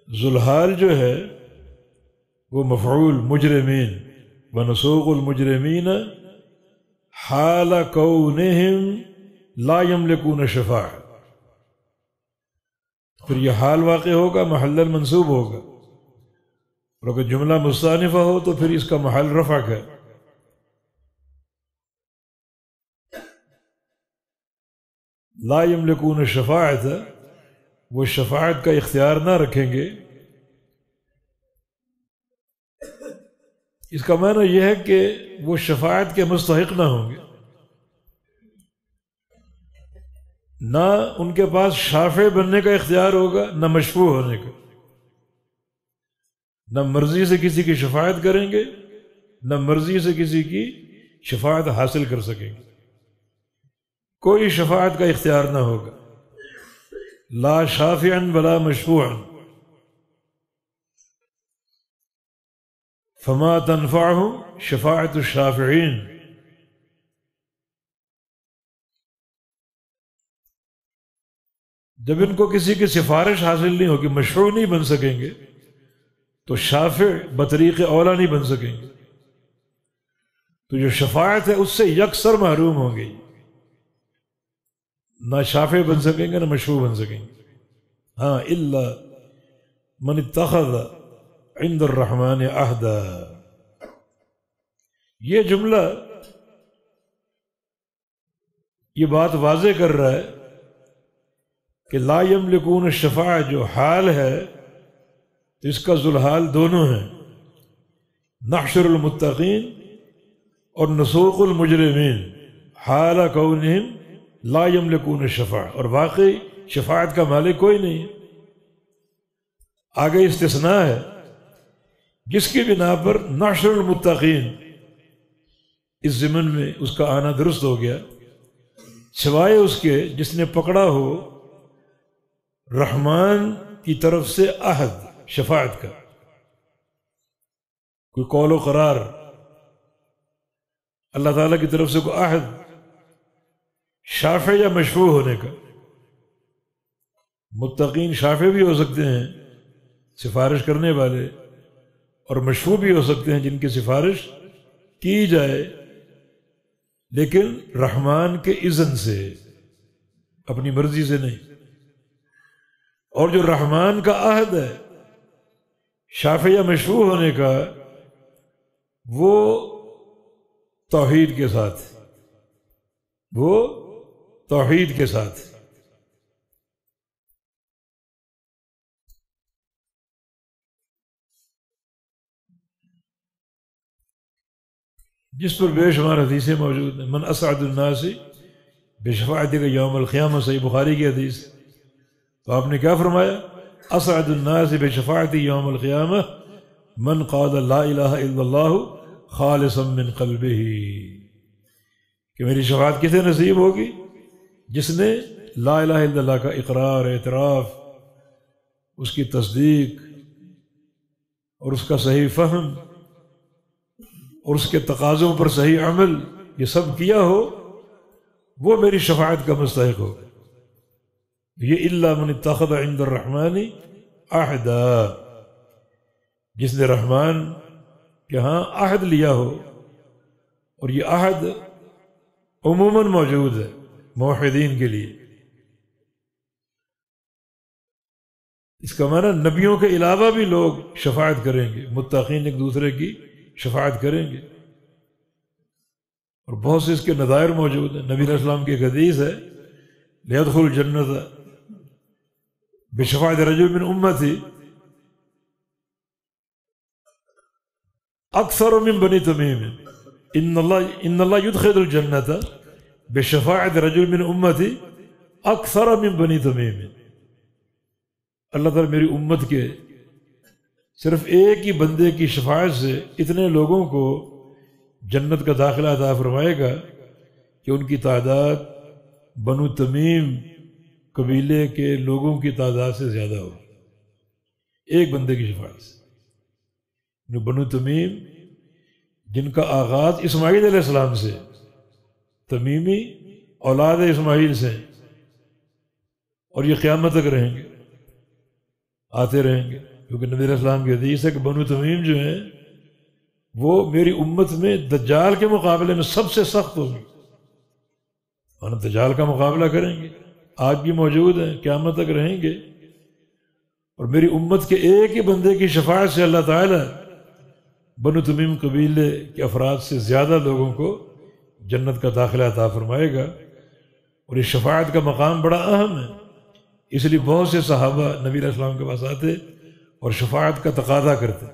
ذوالحال جو ہے وہ مفعول، مجرمین، ونسوق المجرمین حال کونہم لا یملکون شفاعۃ، پھر یہ حال واقع ہوگا، محل منصوب ہوگا، اور اگر جملہ مستأنفہ ہو تو پھر اس کا محل رفع ہے۔ لا یملکون شفاعت، وہ شفاعت کا اختیار نہ رکھیں گے۔ اس کا معنی یہ ہے کہ وہ شفاعت کے مستحق نہ ہوں گے، نہ ان کے پاس شافع بننے کا اختیار ہوگا، نہ مشفوع ہونے کا، نہ مرضی سے کسی کی شفاعت کریں گے، نہ مرضی سے کسی کی شفاعت حاصل کر سکیں گے، کوئی شفاعت کا اختیار نہ ہوگا، لا شافعا ولا مشفوعا، فما تنفعهم شفاعت الشافعین۔ جب ان کو کسی کی سفارش حاصل نہیں ہوگی، مشفوع نہیں بن سکیں گے، تو شافع بطریق اولا نہیں بن سکیں گے، تو جو شفاعت ہے اس سے یکسر محروم ہوں گے، نہ شافع بن سکیں گے نہ مشفوع بن سکیں گے۔ ہاں الا من اتخذ عند الرحمن عہدا، یہ جملہ یہ بات واضح کر رہا ہے کہ لا یملکون الشفاعہ جو حال ہے، اس کا ذوالحال دونوں ہیں، نحشر المتقین اور نسوق المجرمین حال کونہم لا یملکون الشفاعہ، اور واقعی شفاعت کا مالک کوئی نہیں ہے۔ آگے استثناء ہے جس کی بنا پر نحشر المتقین اس ضمن میں اس کا آنا درست ہو گیا، سوائے اس کے جس نے پکڑا ہو رحمان کی طرف سے عہد شفاعت کا، کوئی قول و قرار، اللہ تعالیٰ کی طرف سے کوئی عہد شافع یا مشفوع ہونے کا۔ متقین شافع بھی ہو سکتے ہیں، سفارش کرنے والے، اور مشفوع بھی ہو سکتے ہیں جن کی سفارش کی جائے، لیکن رحمان کے اذن سے، اپنی مرضی سے نہیں۔ اور جو رحمان کا عہد ہے شافع یا مشفوع ہونے کا، وہ توحید کے ساتھ، وہ توحید کے ساتھ جس پر بے شمار حدیثیں موجود ہیں. من اسعد الناس بشفاعتک یوم القیامہ، صحیح بخاری کی حدیث. تو آپ نے کیا فرمایا؟ اسعد الناس بشفاعتی یوم القیامہ من قال لا الہ الا اللہ خالصا من قلبہ، کہ میری شفاعت کسے نصیب ہوگی؟ جس نے لا الہ الا اللہ کا اقرار، اعتراف، اس کی تصدیق اور اس کا صحیح فہم اور اس کے تقاضوں پر صحیح عمل یہ سب کیا ہو، وہ میری شفاعت کا مستحق ہو. یہ الا من اتخذ عند الرحمن عہدا، جس نے رحمان کے ہاں عہد لیا ہو، اور یہ عہد عموماً موجود ہے موحدین کے لیے. اس کا معنی نبیوں کے علاوہ بھی لوگ شفاعت کریں گے، متقین ایک دوسرے کی شفاعت کریں گے. اور بہت سے اس کے نظائر موجود ہیں. نبی علیہ السلام کی ایک حدیث ہے، لیدخل الجنت بشفاعت رجل من امتی اکثر من بنی تمیم، ان اللہ یدخل الجنت بشفاعت رجل من امتی اکثر من بنی تمیم. اللہ تعالیٰ میری امت کے صرف ایک ہی بندے کی شفاعت سے اتنے لوگوں کو جنت کا داخلہ عطا فرمائے گا کہ ان کی تعداد بنو تمیم قبیلے کے لوگوں کی تعداد سے زیادہ ہوگی، ایک بندے کی شفاعت سے. بنو تمیم جن کا آغاز اسماعیل علیہ السلام سے، تمیمی اولاد اسماعیل سے، اور یہ قیامت تک رہیں گے، آتے رہیں گے. کیونکہ نبی علیہ السلام کی حدیث ہے کہ بنو تمیم جو ہیں وہ میری امت میں دجال کے مقابلے میں سب سے سخت ہوگی، اور دجال کا مقابلہ کریں گے. آج بھی موجود ہیں، قیامت تک رہیں گے. اور میری امت کے ایک ہی بندے کی شفاعت سے اللہ تعالیٰ بنو تمیم قبیلے کے افراد سے زیادہ لوگوں کو جنت کا داخلہ عطا فرمائے گا. اور اس شفاعت کا مقام بڑا اہم ہے، اس لیے بہت سے صحابہ نبی علیہ السلام کے پاس آتے اور شفاعت کا تقاضا کرتے.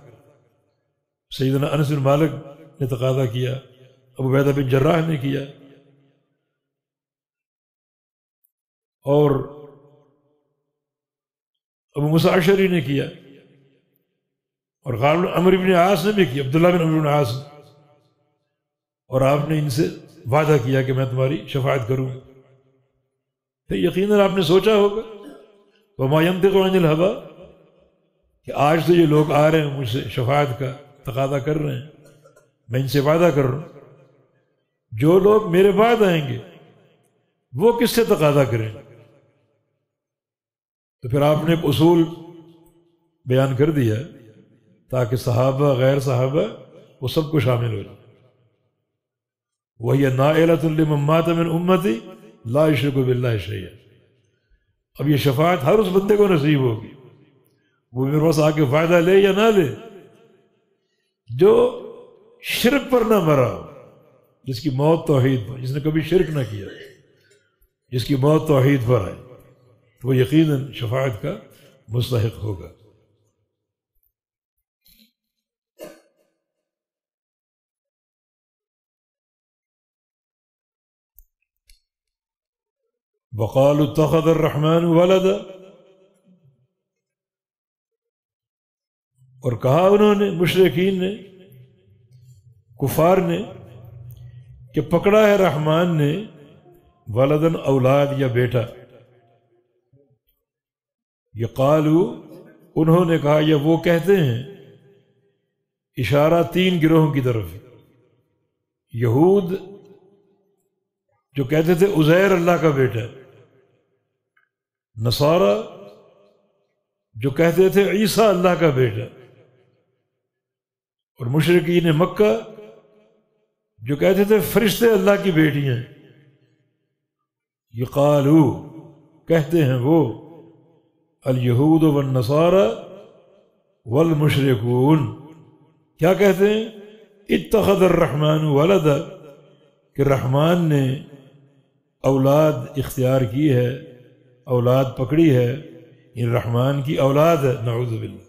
سیدنا انس بن مالک نے تقاضا کیا، ابو عبیدہ بن جراح نے کیا، اور ابو موسیٰ اشعری نے کیا، اور غالب عمرو بن عاص نے بھی کیا، عبداللہ بن عمرو بن عاص نے. اور آپ نے ان سے وعدہ کیا کہ میں تمہاری شفاعت کروں گا. پھر یقیناً آپ نے سوچا ہوگا وما ينطق عن الهوى کہ آج تو یہ لوگ آ رہے ہیں مجھ سے شفاعت کا تقاضا کر رہے ہیں، میں ان سے وعدہ کر رہا ہوں جو لوگ میرے بعد آئیں گے وہ کس سے تقاضا کریں گے. تو پھر آپ نے ایک اصول بیان کر دیا تاکہ صحابہ غیر صحابہ وہ سب کو شامل ہو جائے. وَهِيَ نَائِلَةٌ لِمَن مَّاتَ مِنْ أُمَّتِي لَا يُشْرِكُ بِاللَّهِ شَيْئًا. اب یہ شفاعت ہر اس بندے کو نصیب ہوگی، وہ میرے پاس آ کے فائدہ لے یا نہ لے، جو شرک پر نہ مرا، جس کی موت توحید پر، جس نے کبھی شرک نہ کیا، جس کی موت توحید پر آئے، تو وہ یقیناً شفاعت کا مستحق ہوگا. وقالوا اتخذ الرحمن ولدا، اور کہا انہوں نے، مشرکین نے، کفار نے، کہ پکڑا ہے رحمان نے ولدن اولاد یا بیٹا. یہ قالوا انہوں نے کہا یا وہ کہتے ہیں، اشارہ تین گروہوں کی طرف. یہود جو کہتے تھے عزیر اللہ کا بیٹا، نصارہ جو کہتے تھے عیسیٰ اللہ کا بیٹا، اور مشرکین مکہ جو کہتے تھے فرشتے اللہ کی بیٹیاں. یہ قالوا کہتے ہیں وہ، الیہود والنصارى والمشرکون، کیا کہتے ہیں؟ اتخذ الرحمن ولدا، کہ رحمان نے اولاد اختیار کی ہے، اولاد پکڑی ہے، یہ رحمان کی اولاد ہے، نعوذ باللہ.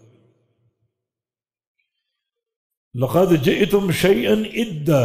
لقد جئتم شیئا ادا،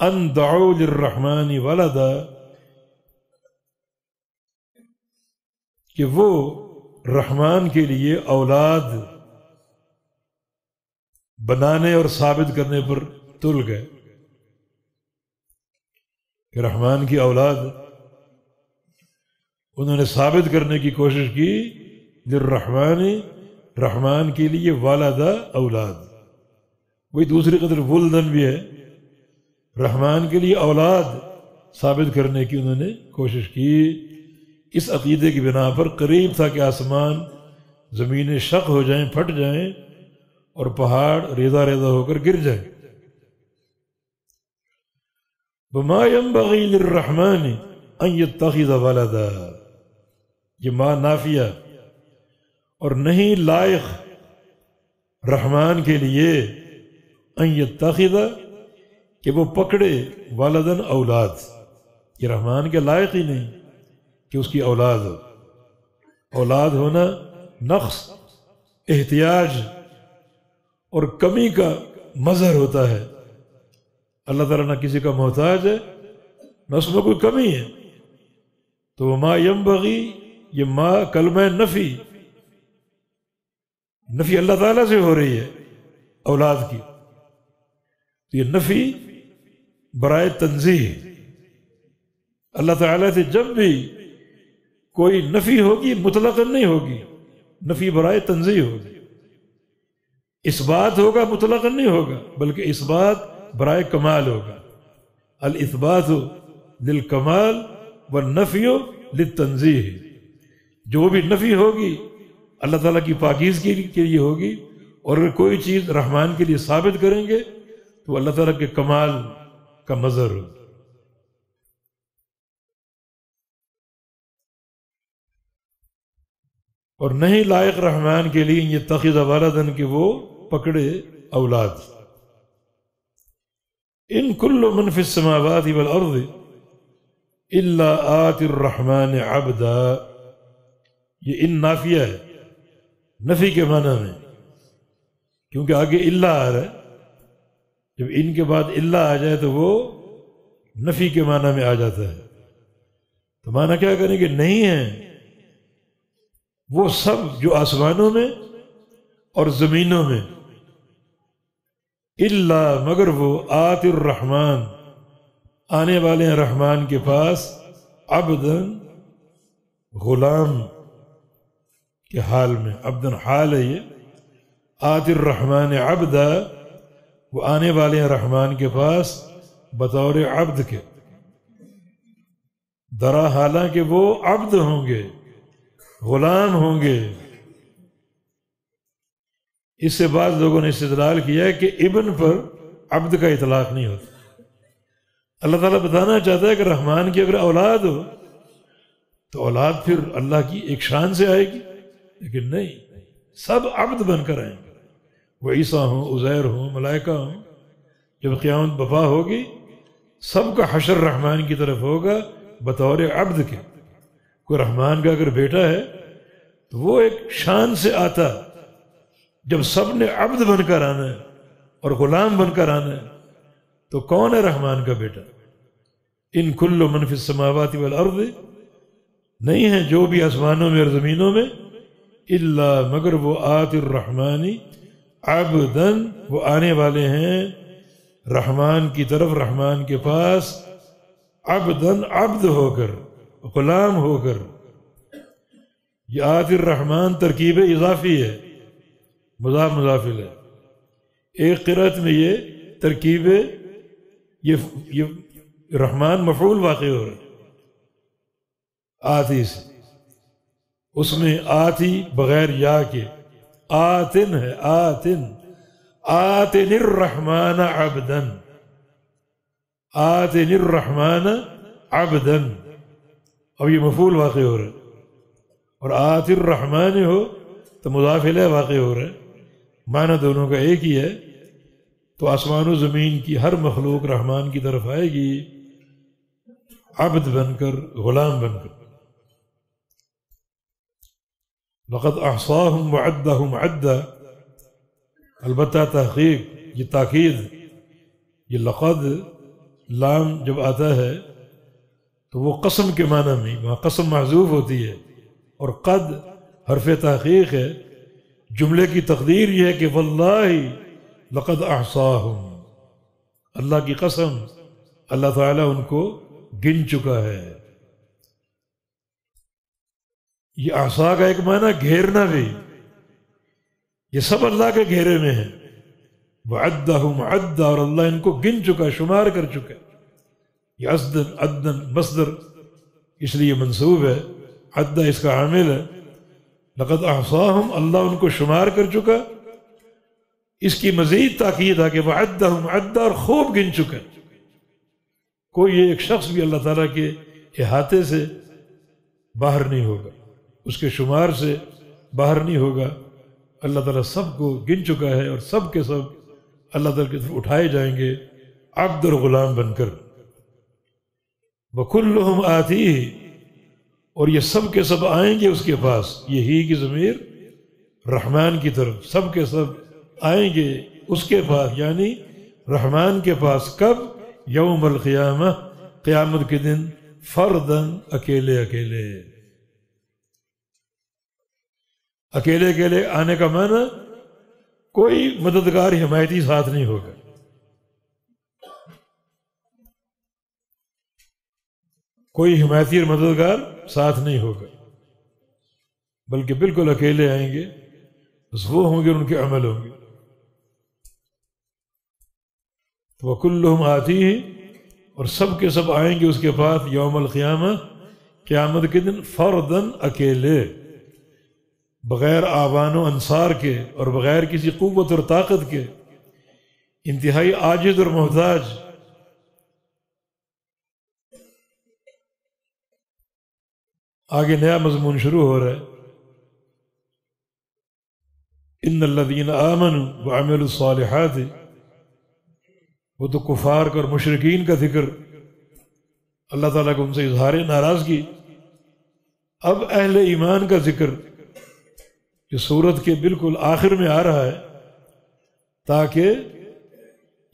ان دعوا للرحمن ولدا، کہ وہ رحمان کے لیے اولاد بنانے اور ثابت کرنے پر تل گئے کہ رحمان کی اولاد انہوں نے ثابت کرنے کی کوشش کی، للرحمن، رحمان کے لیے والدہ اولاد، وہی دوسری قدر ولدن بھی ہے، رحمان کے لیے اولاد ثابت کرنے کی انہوں نے کوشش کی، اس عقیدے کی بنا پر قریب تھا کہ آسمان زمینیں شق ہو جائیں، پھٹ جائیں اور پہاڑ ریزہ ریزہ ہو کر گر جائیں۔ وما ينبغي للرحمن ان يتخذ ولدا، یہ ما نافیہ، اور نہیں لائق رحمان کے لیے ان يتخذ، کہ وہ پکڑے ولدن اولاد، یہ رحمان کے لائق ہی نہیں کہ اس کی اولاد ہو۔ اولاد ہونا نقص، احتیاج اور کمی کا مظہر ہوتا ہے۔ اللہ تعالیٰ نہ کسی کا محتاج ہے، نہ اس میں کوئی کمی ہے۔ تو ما ينبغي، یہ ما کلمہ نفی، نفی اللہ تعالیٰ سے ہو رہی ہے اولاد کی، تو یہ نفی برائے تنزیہ، اللہ تعالیٰ سے جب بھی کوئی نفی ہوگی مطلقاً نہیں ہوگی، نفی برائے تنزیہ ہوگی، اس بات ہوگا مطلقاً نہیں ہوگا، بلکہ اس بات برائے کمال ہوگا۔ الاثبات للکمال والنفی للتنزیہ، جو بھی نفی ہوگی اللہ تعالیٰ کی پاکیزگی کے لیے ہوگی، اور اگر کوئی چیز رحمان کے لیے ثابت کریں گے تو اللہ تعالیٰ کے کمال کا مظہر ہو۔ اور نہیں لائق رحمان کے لیے یہ تخذ ولدن، کہ وہ پکڑے اولاد۔ ان کل من فی السماوات والارض الا آتی الرحمن عبدا، یہ ان نافیہ ہے، نفی کے معنی میں، کیونکہ آگے الا آ رہا ہے، جب ان کے بعد الا آ جائے تو وہ نفی کے معنی میں آ جاتا ہے۔ تو معنی کیا کریں کہ نہیں ہے وہ سب جو آسمانوں میں اور زمینوں میں، الا مگر وہ، آتی الرحمن آنے والے ہیں رحمان کے پاس، عبدن غلام کے حال میں، عبدن حال ہے یہ، آتی الرحمن عبدا، وہ آنے والے ہیں رحمان کے پاس بطور عبد کے، درا حالانکہ وہ عبد ہوں گے، غلام ہوں گے۔ اس سے بعض لوگوں نے استدلال کیا ہے کہ ابن پر عبد کا اطلاق نہیں ہوتا۔ اللہ تعالیٰ بتانا چاہتا ہے کہ رحمان کی اگر اولاد ہو تو اولاد پھر اللہ کی ایک شان سے آئے گی، لیکن نہیں، سب عبد بن کر آئیں گے، وہ عیسیٰ ہوں، عزیر ہوں، ملائکہ ہوں۔ جب قیامت بپا ہوگی سب کا حشر رحمان کی طرف ہوگا بطور عبد کے۔ کوئی رحمان کا اگر بیٹا ہے تو وہ ایک شان سے آتا، جب سب نے عبد بن کر آنا ہے اور غلام بن کر آنا ہے تو کون ہے رحمان کا بیٹا؟ ان کل من فی السماوات والارض، نہیں ہے جو بھی آسمانوں میں اور زمینوں میں، الا مگر وہ آتی الرحمانی عبدن، وہ آنے والے ہیں رحمان کی طرف، رحمان کے پاس، عبدن عبد ہو کر، غلام ہو کر۔ یہ آتی الرحمن ترکیب اضافی ہے، مضاف مضاف الیہ۔ ایک قرأت میں یہ ترکیب، یہ رحمان مفعول واقع ہو رہا ہے آتی سے، اس میں آتی بغیر یا کے، آتن ہے، آتن، آتن الرحمن عبدن، آتن الرحمن عبدن، اب یہ مفعول واقع ہو رہا ہے، اور آتی الرحمن ہو تو مضاف الیہ واقع ہو رہا ہے، معنی دونوں کا ایک ہی ہے۔ تو آسمان و زمین کی ہر مخلوق رحمان کی طرف آئے گی عبد بن کر، غلام بن کر۔ لقد احصاهم وعدهم عدا، البتہ تحقیق، یہ تاکید، یہ لقد لام جب آتا ہے تو وہ قسم کے معنی میں، وہاں قسم محذوف ہوتی ہے، اور قد حرف تحقیق ہے. جملے کی تقدیر یہ ہے کہ واللہ لقد احصاہم، اللہ کی قسم اللہ تعالیٰ ان کو گن چکا ہے. یہ احصا کا ایک معنی گھیرنا بھی، یہ سب اللہ کے گھیرے میں ہیں. وعدہم عدا، اور اللہ ان کو گن چکا، شمار کر چکا. یہ عدن مصدر اس لیے منصوب ہے، عدہ اس کا عامل ہے. لقد احصاہم، اللہ ان کو شمار کر چکا. اس کی مزید تاکید ہے کہ وعدہم عدا، اور خوب گن چکا. کوئی ایک شخص بھی اللہ تعالیٰ کے احاطے سے باہر نہیں ہوگا، اس کے شمار سے باہر نہیں ہوگا. اللہ تعالیٰ سب کو گن چکا ہے، اور سب کے سب اللہ تعالیٰ کی طرف اٹھائے جائیں گے عبد اور غلام بن کر. وَكُلُّهُمْ آتِيهِ، اور یہ سب کے سب آئیں گے اس کے پاس. یہی کی ضمیر رحمان کی طرف، سب کے سب آئیں گے اس کے پاس، یعنی رحمان کے پاس. کب؟ یوم القیامہ، قیامت کے دن. فردن، اکیلے اکیلے. اکیلے اکیلے آنے کا معنی کوئی مددگار حمایتی ساتھ نہیں ہوگا. کوئی حمایتی اور مددگار ساتھ نہیں ہوگا، بلکہ بالکل اکیلے آئیں گے. بس وہ ہوں گے، ان کے عمل ہوں گے. وَكُلُّهُمْ آتِيهِ، اور سب کے سب آئیں گے اس کے پاس یوم القیامہ، قیامت کے دن. فردن، اکیلے، بغیر آوان و انصار کے اور بغیر کسی قوت اور طاقت کے، انتہائی عاجز اور محتاج. آگے نیا مضمون شروع ہو رہا ہے. ان الذین آمنوا وعملوا الصالحات، وہ تو کفار کا اور مشرکین کا ذکر، اللہ تعالیٰ کو ان سے اظہار ناراضگی. اب اہل ایمان کا ذکر جو سورت کے بالکل آخر میں آ رہا ہے، تاکہ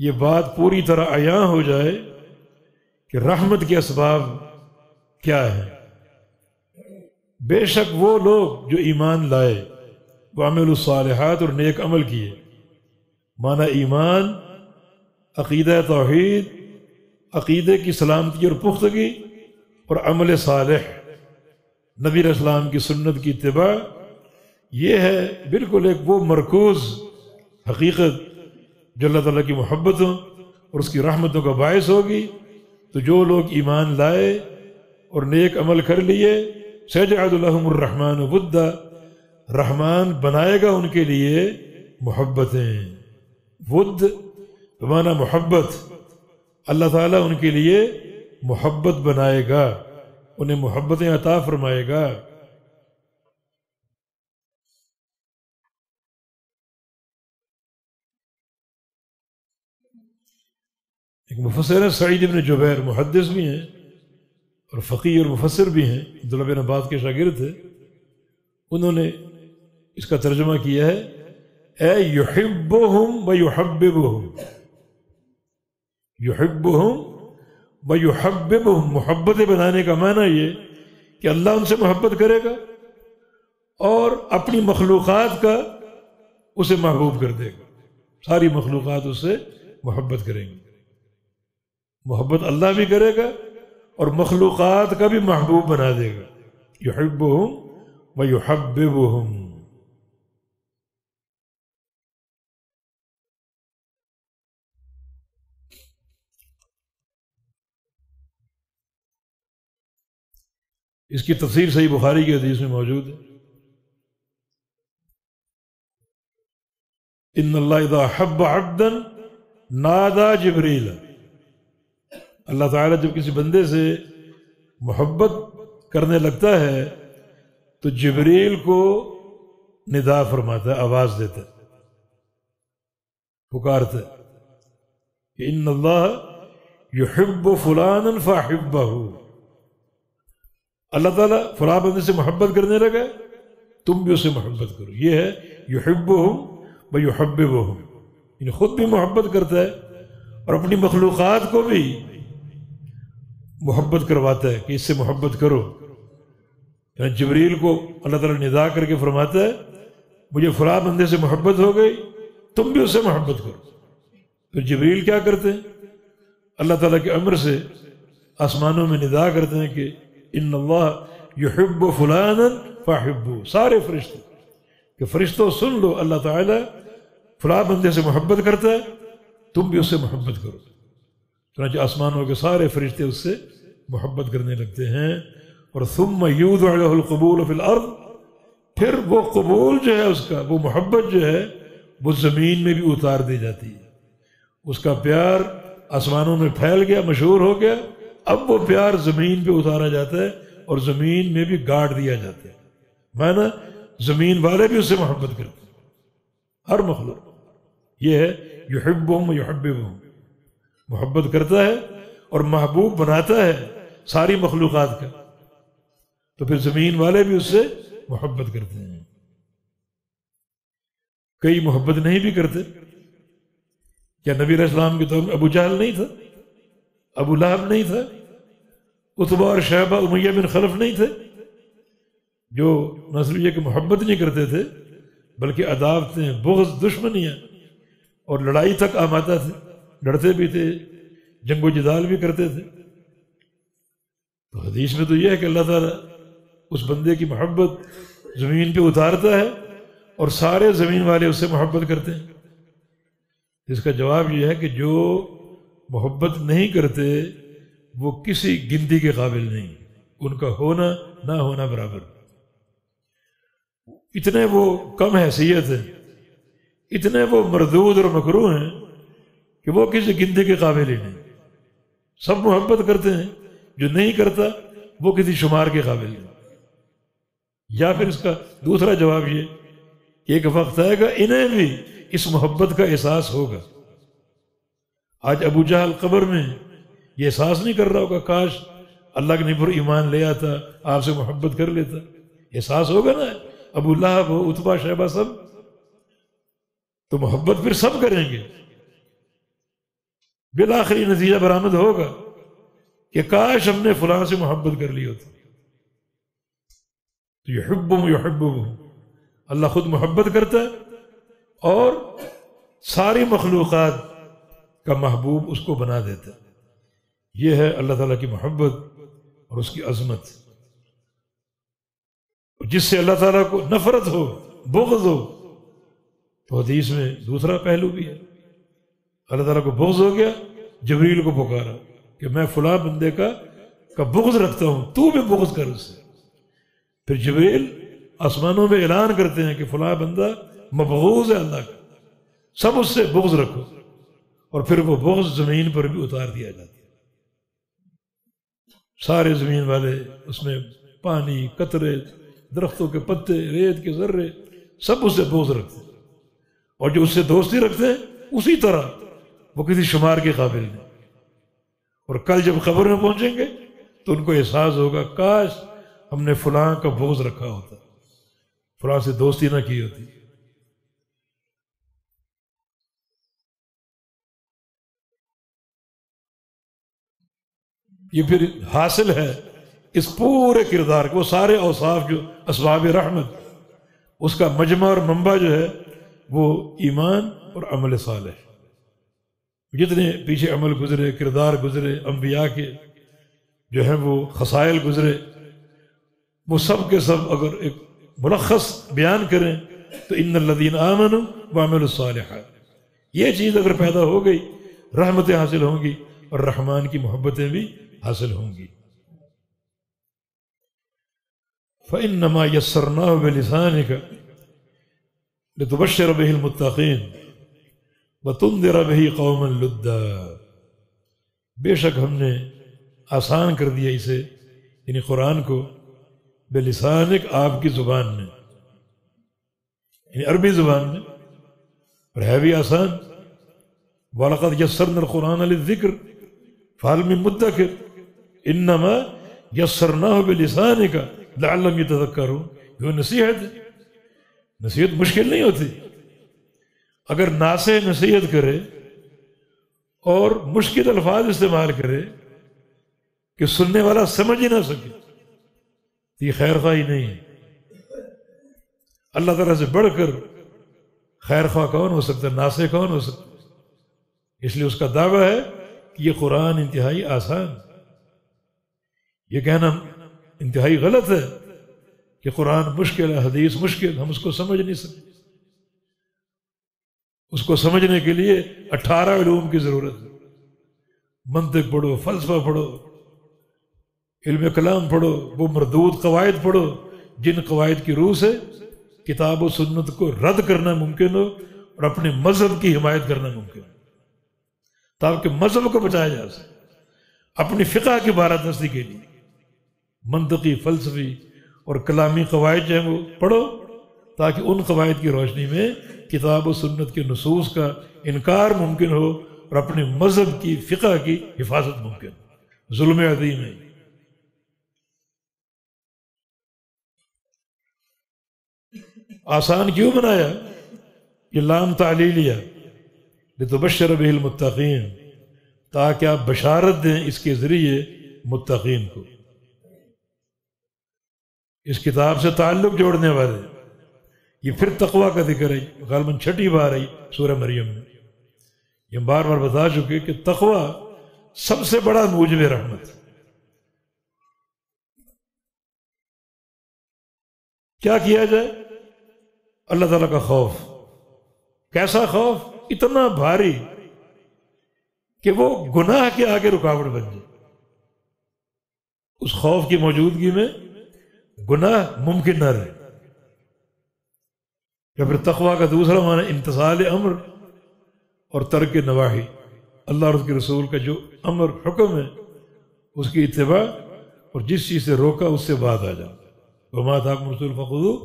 یہ بات پوری طرح عیاں ہو جائے کہ رحمت کے اسباب کیا ہیں. بے شک وہ لوگ جو ایمان لائے، وعملوا الصالحات، اور نیک عمل کیے. معنی ایمان، عقیدہ توحید، عقیدے کی سلامتی اور پختگی، اور عمل صالح، نبی علیہ السلام کی سنت کی اتباع. یہ ہے بالکل ایک وہ مرکوز حقیقت جو اللہ تعالیٰ کی محبتوں اور اس کی رحمتوں کا باعث ہوگی. تو جو لوگ ایمان لائے اور نیک عمل کر لیے، سيجعل لهم الرحمن ودا، رحمان بنائے گا ان کے لیے محبتیں. ود بمعنی محبت، اللہ تعالیٰ ان کے لیے محبت بنائے گا، انہیں محبتیں عطا فرمائے گا. ایک مفسر ہیں سعید بن جبیر، محدث بھی ہیں اور فقیہ اور مفسر بھی ہیں، عبداللہ بن عباس کے شاگرد تھے. انہوں نے اس کا ترجمہ کیا ہے اے یحبہم و یحببہم. یحبہم و یحببہم، محبت بنانے کا معنی یہ کہ اللہ ان سے محبت کرے گا اور اپنی مخلوقات کا اسے محبوب کر دے گا. ساری مخلوقات اس سے محبت کریں گی. محبت اللہ بھی کرے گا اور مخلوقات کا بھی محبوب بنا دے گا. یحبہم و یحببہم. اس کی تفسیر صحیح بخاری کی حدیث میں موجود ہے. ان اللہ اذا حب عبدا نادى جبریل. اللہ تعالیٰ جب کسی بندے سے محبت کرنے لگتا ہے تو جبریل کو ندا فرماتا ہے، آواز دیتا ہے، پکارتا ہے کہ ان اللہ یحب فلانا فاحبہ. اللہ تعالیٰ فلاں بندے سے محبت کرنے لگا، تم بھی اسے محبت کرو. یہ ہے یحبہم و یحببہم، یعنی خود بھی محبت کرتا ہے اور اپنی مخلوقات کو بھی محبت کرواتا ہے کہ اس سے محبت کرو. یعنی جبریل کو اللہ تعالیٰ ندا کر کے فرماتا ہے مجھے فلاں بندے سے محبت ہو گئی، تم بھی اس سے محبت کرو. پھر جبریل کیا کرتے ہیں؟ اللہ تعالیٰ کے امر سے آسمانوں میں ندا کرتے ہیں کہ ان اللہ یحب فلانا فاحبو. سارے فرشتے کہ فرشتوں سن لو، اللہ تعالیٰ فلاں بندے سے محبت کرتا ہے، تم بھی اس سے محبت کرو. چنانچہ آسمانوں کے سارے فرشتے اس سے محبت کرنے لگتے ہیں. اور ثم یوضع له القبول فی الارض، پھر وہ قبول جو ہے اس کا، وہ محبت جو ہے وہ زمین میں بھی اتار دی جاتی ہے. اس کا پیار آسمانوں میں پھیل گیا، مشہور ہو گیا، اب وہ پیار زمین پہ اتارا جاتا ہے اور زمین میں بھی گاڑ دیا جاتا ہے. معنی زمین والے بھی اس سے محبت کرتے ہیں، ہر مخلوق. یہ ہے یحبہم ویحببہم، محبت کرتا ہے اور محبوب بناتا ہے ساری مخلوقات کا. تو پھر زمین والے بھی اس سے محبت کرتے ہیں. کئی محبت نہیں بھی کرتے. کیا نبی علیہ السلام کے دور میں ابو جہل نہیں تھا، ابو لہب نہیں تھا، عتبہ اور شیبہ امیہ بن خلف نہیں تھے، جو نہ صرف یہ کہ محبت نہیں کرتے تھے بلکہ عداوتیں، بغض، دشمنیاں اور لڑائی تک آماتا تھے، لڑتے بھی تھے، جنگ و جدال بھی کرتے تھے. تو حدیث میں تو یہ ہے کہ اللہ تعالیٰ اس بندے کی محبت زمین پہ اتارتا ہے اور سارے زمین والے اس سے محبت کرتے ہیں. اس کا جواب یہ ہے کہ جو محبت نہیں کرتے وہ کسی گنتی کے قابل نہیں، ان کا ہونا نہ ہونا برابر. اتنے وہ کم حیثیت ہیں، اتنے وہ مردود اور مکروہ ہیں کہ وہ کسی گنتی کے قابل ہی نہیں. سب محبت کرتے ہیں، جو نہیں کرتا وہ کسی شمار کے قابل نہیں. یا پھر اس کا دوسرا جواب یہ کہ ایک وقت آئے گا انہیں بھی اس محبت کا احساس ہوگا. آج ابو جہل قبر میں یہ احساس نہیں کر رہا ہوگا کاش اللہ کے نبی پر ایمان لے آتا، آپ سے محبت کر لیتا. احساس ہوگا نا. ابو لہب ہو، عتبہ، شیبہ، سب تو محبت پھر سب کریں گے. بالآخری نتیجہ برآمد ہوگا کہ کاش ہم نے فلاں سے محبت کر لی ہوتی. تو یحبہم یحبہم، اللہ خود محبت کرتا ہے اور ساری مخلوقات کا محبوب اس کو بنا دیتا ہے. یہ ہے اللہ تعالیٰ کی محبت اور اس کی عظمت. جس سے اللہ تعالیٰ کو نفرت ہو، بغض ہو، تو حدیث میں دوسرا پہلو بھی ہے. اللہ تعالیٰ کو بغض ہو گیا، جبریل کو پکارا کہ میں فلاں بندے کا بغض رکھتا ہوں، تو بھی بغض کر اس سے. پھر جبریل آسمانوں میں اعلان کرتے ہیں کہ فلاں بندہ مبغوض ہے اللہ کا، سب اس سے بغض رکھو. اور پھر وہ بغض زمین پر بھی اتار دیا جاتا ہے. سارے زمین والے اس میں پانی، قطرے، درختوں کے پتے، ریت کے ذرے، سب اس سے بغض رکھتے ہیں. اور جو اس سے دوستی رکھتے ہیں اسی طرح وہ کسی شمار کے قابل نہیں. اور کل جب قبر میں پہنچیں گے تو ان کو احساس ہوگا کاش ہم نے فلاں کا بغض رکھا ہوتا، فلاں سے دوستی نہ کی ہوتی. یہ پھر حاصل ہے اس پورے کردار کو، وہ سارے اوصاف جو اسباب رحمت، اس کا مجمع اور منبع جو ہے وہ ایمان اور عمل صالح. جتنے پیچھے عمل گزرے، کردار گزرے، انبیاء کے جو ہیں وہ خصائل گزرے، وہ سب کے سب اگر ایک ملخص بیان کریں تو ان الذین آمنوا وعملوا الصالحات، یہ چیز اگر پیدا ہو گئی رحمتیں حاصل ہوں گی اور رحمان کی محبتیں بھی حاصل ہوں گی. فإنما يسرناه بلسانك لتبشر به المتقين وتنذر به قوما لدا. بے شک ہم نے آسان کر دیا اسے، یعنی قرآن کو، بلسانک، آپ کی زبان میں، یعنی عربی زبان میں، اور ہے بھی آسان. وَلَقَدْ يَسَّرْنَا الْقُرْآنَ لِلذِّكْرِ فَهَلْ مِن مُدَّكِرٍ إِنَّمَا يَسَّرْنَاهُ بِلِسَانِكَ لَعَلَّهُمْ يَتَذَكَّرُونَ. یہ نصیحت ہے. نصیحت مشکل نہیں ہوتی. اگر ناصح نصیحت کرے اور مشکل الفاظ استعمال کرے کہ سننے والا سمجھ ہی نہ سکے، یہ خیر خواہی نہیں ہے۔ اللہ تعالیٰ سے بڑھ کر خیر خواہ کون ہو سکتا ہے، ناصح کون ہو سکتا ہے؟ اس لیے اس کا دعویٰ ہے کہ یہ قرآن انتہائی آسان۔ یہ کہنا انتہائی غلط ہے کہ قرآن مشکل ہے، حدیث مشکل، ہم اس کو سمجھ نہیں سکتے۔ اس کو سمجھنے کے لیے 18 علوم کی ضرورت ہے۔ منطق پڑھو، فلسفہ پڑھو، علم کلام پڑھو، وہ مردود قواعد پڑھو جن قواعد کی روح سے کتاب و سنت کو رد کرنا ممکن ہو اور اپنے مذہب کی حمایت کرنا ممکن ہو، تاکہ مذہب کو بچایا جا سکے۔ اپنی فقہ کی بالادستی کے لیے منطقی، فلسفی اور کلامی قواعد جو ہیں وہ پڑھو، تاکہ ان قواعد کی روشنی میں کتاب و سنت کے نصوص کا انکار ممکن ہو اور اپنے مذہب کی، فقہ کی حفاظت ممکن ہو۔ ظلم عظیم ہے۔ آسان کیوں بنایا؟ یہ لام تعلیلیہ لتبشر بہ المتقین، تاکہ آپ بشارت دیں اس کے ذریعے متقین کو۔ اس کتاب سے تعلق جوڑنے والے، یہ پھر تقویٰ کا ذکر ہے، غالباً 6 بار ہے سورہ مریم میں۔ یہ بار بار بتا چکے کہ تقویٰ سب سے بڑا موجب رحمت۔ کیا کیا جائے؟ اللہ تعالیٰ کا خوف۔ کیسا خوف؟ اتنا بھاری کہ وہ گناہ کے آگے رکاوٹ بن جائے۔ اس خوف کی موجودگی میں گناہ ممکن نہ رہے۔ یا پھر تقویٰ کا دوسرا معنی امتثال امر اور ترک نواہی، اللہ اور اس کے رسول کا جو امر حکم ہے اس کی اتباع، اور جس چیز سے روکا اس سے بعد آ جاؤ۔ وما آتاکم الرسول فخذوہ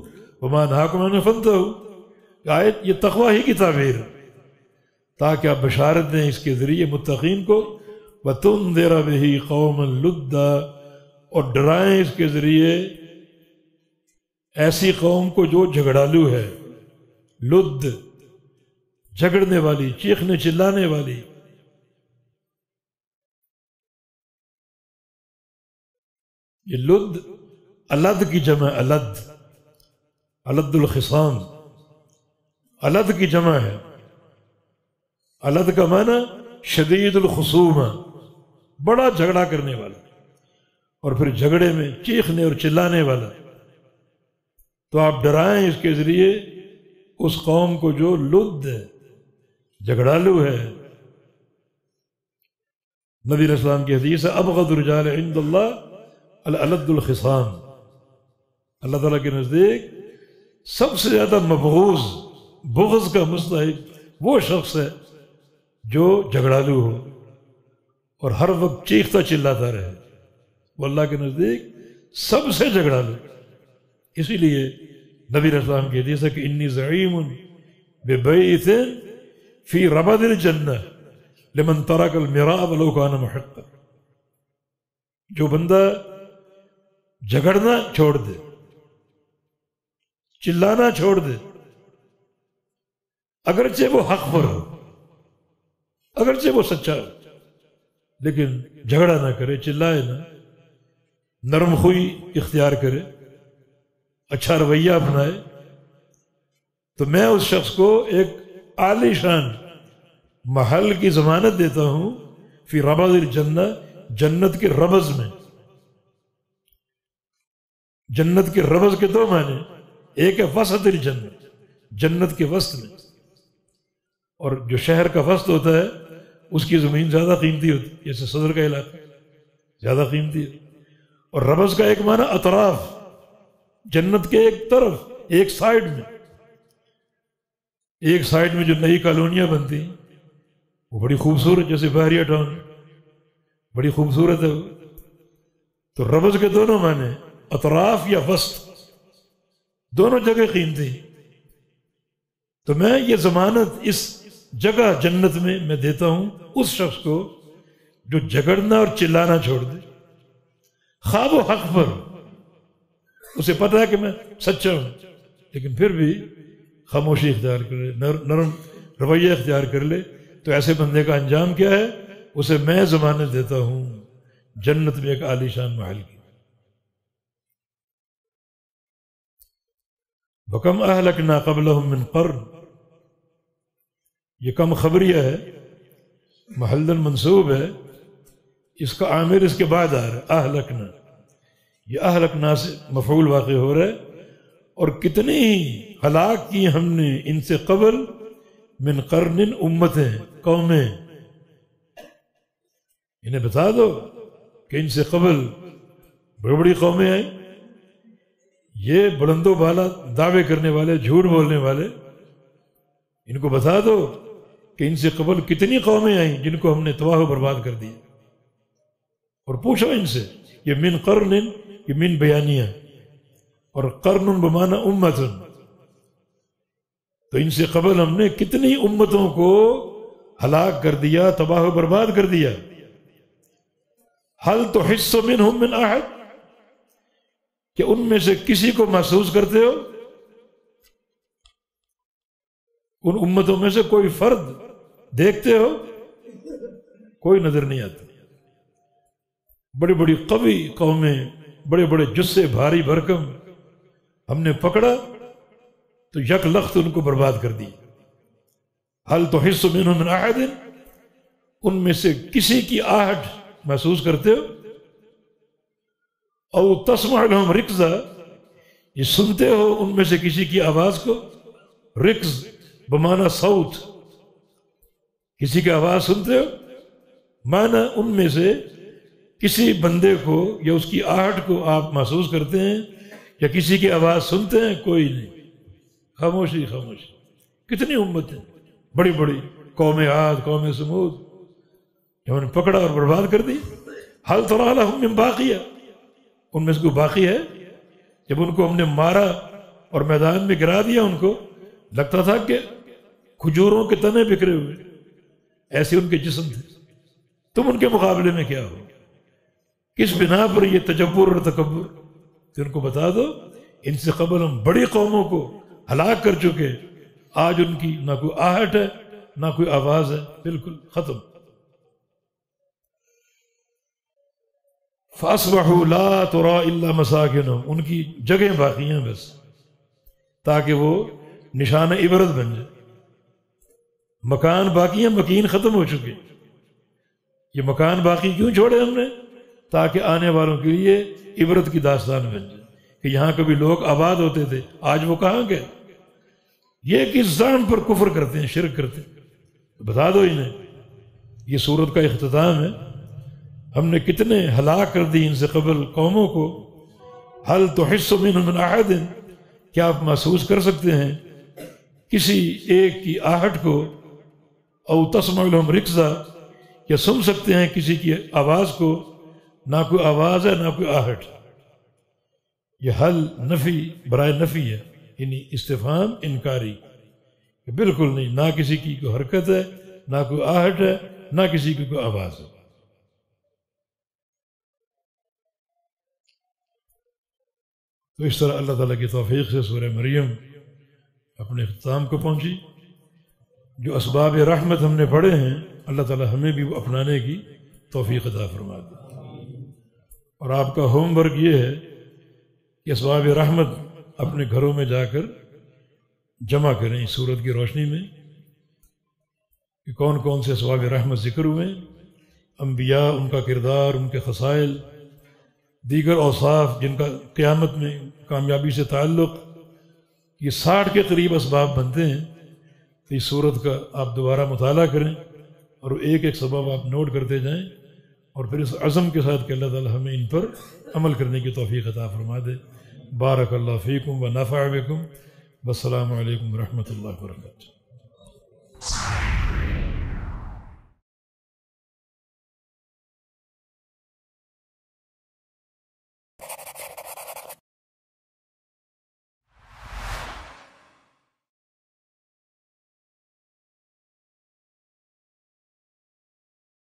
وما نہاکم عنہ فانتہوا۔ آیت یہ تقویٰ ہی کی تعبیر ہے، تاکہ آپ بشارت دیں اس کے ذریعے متقین کو، وتنذر بہ قوما لدا، اور ڈرائیں اس کے ذریعے ایسی قوم کو جو جھگڑالو ہے۔ لد، جھگڑنے والی، چیخنے چلانے والی۔ یہ لد الد کی جمع، الد الخصام، الد کی جمع ہے۔ الد کا معنی شدید الخصومہ، بڑا جھگڑا کرنے والا، اور پھر جھگڑے میں چیخنے اور چلانے والا۔ تو آپ ڈرائیں اس کے ذریعے اس قوم کو جو لد ہے، جھگڑالو ہے۔ نبی علیہ السلام کی حدیث ہے، ابغض الرجال عند اللہ الالد الخصام۔ اللہ تعالیٰ کے نزدیک سب سے زیادہ مبغوض، بغض کا مستحق وہ شخص ہے جو جھگڑالو ہو اور ہر وقت چیختا چلاتا رہے۔ وہ اللہ کے نزدیک سب سے جھگڑالو۔ اسی لیے نبی علیہ السلام کی حدیث ہے کہ انی زعیم ببیت فی ربد الجنہ لمن ترک المراء ولو کان محقا۔ جو بندہ جھگڑنا چھوڑ دے، چلانا چھوڑ دے، اگرچہ وہ حق پر ہو، اگرچہ وہ سچا ہو، لیکن جھگڑا نہ کرے، چلائے نہ، نرم خوئی اختیار کرے، اچھا رویہ اپنائے، تو میں اس شخص کو ایک عالی شان محل کی ضمانت دیتا ہوں فی ربض الجنہ، جنت کے ربض میں۔ جنت کے ربض کے 2 معنی، ایک ہے وسط الجنہ، جنت کے وسط میں، اور جو شہر کا وسط ہوتا ہے اس کی زمین زیادہ قیمتی ہوتی ہے، جیسے صدر کا علاقہ زیادہ قیمتی ہے۔ اور ربض کا ایک معنی اطراف، جنت کے ایک طرف، ایک سائیڈ میں جو نئی کالونیاں بنتی ہیں وہ بڑی خوبصورت، جیسے بحریہ ٹاؤن بڑی خوبصورت ہے وہ۔ تو ربض کے دونوں معنی، اطراف یا وسط، دونوں جگہ قیمتی۔ تو میں یہ ضمانت اس جگہ جنت میں دیتا ہوں اس شخص کو جو جھگڑنا اور چلانا چھوڑ دے، خواہ وہ حق پر، اسے پتہ ہے کہ میں سچا ہوں، لیکن پھر بھی خاموشی اختیار کر لے، نرم رویہ اختیار کر لے، تو ایسے بندے کا انجام کیا ہے؟ اسے میں ضمانت دیتا ہوں جنت میں ایک عالی شان محل کی. وَكَمْ أَهْلَكْنَا قَبْلَهُمْ مِنْ قَرْنٍ، یہ کم خبریہ ہے، محل منصوب ہے، اس کا عامر اس کے بعد آ رہا ہے اہلکنا. یہ اہلکنا سے مفعول واقع ہو رہا ہے. اور کتنی ہی ہلاک کی ہم نے ان سے قبل، من قرن، امتیں، قومیں. انہیں بتا دو کہ ان سے قبل بڑی بڑی قومیں آئیں. یہ بلند و بالا دعوے کرنے والے، جھوٹ بولنے والے، ان کو بتا دو کہ ان سے قبل کتنی قومیں آئیں جن کو ہم نے تباہ و برباد کر دیا. اور پوچھو ان سے، یہ من قرن، یہ من بیانیہ، اور قرن بمعنی امتن. تو ان سے قبل ہم نے کتنی امتوں کو ہلاک کر دیا، تباہ و برباد کر دیا. حل تحس منہم من احد، کہ ان میں سے کسی کو محسوس کرتے ہو؟ ان امتوں میں سے کوئی فرد دیکھتے ہو؟ کوئی نظر نہیں آتا. بڑی بڑی قوی قومیں، بڑے بڑے جثے بھاری بھرکم ہم نے پکڑا تو یک لخت ان کو برباد کر دی. حل تحس منہم من احد، ان میں سے کسی کی آہٹ محسوس کرتے ہو؟ او تسمع لهم رکزا، یہ سنتے ہو ان میں سے کسی کی آواز کو؟ رکز بمعنی صوت، کسی کی آواز سنتے ہو؟ معنی ان میں سے کسی بندے کو یا اس کی آہٹ کو آپ محسوس کرتے ہیں یا کسی کی آواز سنتے ہیں؟ کوئی نہیں. خاموشی خاموشی. کتنی امتیں بڑی بڑی، قوم عاد، قوم سمود، جب انہیں پکڑا اور برباد کر دی. حل تری لهم من باقیہ، ان میں سے کوئی باقی ہے؟ جب ان کو ہم نے مارا اور میدان میں گرا دیا، ان کو لگتا تھا کہ کھجوروں کے تنے بکھرے ہوئے، ایسے ان کے جسم تھے. تم ان کے مقابلے میں کیا ہو؟ کس بنا پر یہ تجبر اور تکبر؟ تو ان کو بتا دو ان سے قبل ہم بڑی قوموں کو ہلاک کر چکے، آج ان کی نہ کوئی آہٹ ہے نہ کوئی آواز ہے، بالکل ختم. فَأَصْبَحُوا لَا تُرَىٰ إِلَّا مَسَاكِنُهُمْ، ان کی جگہیں باقی ہیں بس، تاکہ وہ نشان عبرت بن جائے. مکان باقی ہیں، مکین ختم ہو چکے. یہ مکان باقی کیوں چھوڑے ہم نے؟ تاکہ آنے والوں کے لیے عبرت کی داستان بن جائے کہ یہاں کبھی لوگ آباد ہوتے تھے، آج وہ کہاں گئے. یہ کس زعم پر کفر کرتے ہیں، شرک کرتے ہیں. بتا دو انہیں. یہ سورت کا اختتام ہے. ہم نے کتنے ہلاک کر دی ان سے قبل قوموں کو. حل تحس منہم من احد، کیا آپ محسوس کر سکتے ہیں کسی ایک کی آہٹ کو؟ او تسمع لهم رکزا، یا سن سکتے ہیں کسی کی آواز کو؟ نہ کوئی آواز ہے نہ کوئی آہٹ. یہ حل نفی برائے نفی ہے، یعنی استفہام انکاری، کہ بالکل نہیں، نہ کسی کی کوئی حرکت ہے نہ کوئی آہٹ ہے نہ کسی کی کوئی آواز ہے. تو اس طرح اللہ تعالیٰ کی توفیق سے سورہ مریم اپنے اختتام کو پہنچی. جو اسباب رحمت ہم نے پڑھے ہیں، اللہ تعالیٰ ہمیں بھی وہ اپنانے کی توفیق عطا فرما دے. اور آپ کا ہوم ورک یہ ہے کہ اسباب رحمت اپنے گھروں میں جا کر جمع کریں اس سورت کی روشنی میں کہ کون کون سے اسباب رحمت ذکر ہوئے ہیں. انبیاء، ان کا کردار، ان کے خصائل، دیگر اوصاف جن کا قیامت میں کامیابی سے تعلق، یہ 60 کے قریب اسباب بنتے ہیں. تو اس صورت کا آپ دوبارہ مطالعہ کریں اور ایک ایک سبب آپ نوٹ کرتے جائیں، اور پھر اس عزم کے ساتھ کہ اللہ تعالی ہمیں ان پر عمل کرنے کی توفیق عطا فرما دے. بارک اللہ فیکم و نفع بکم. والسلام علیکم ورحمۃ اللہ وبرکاتہ.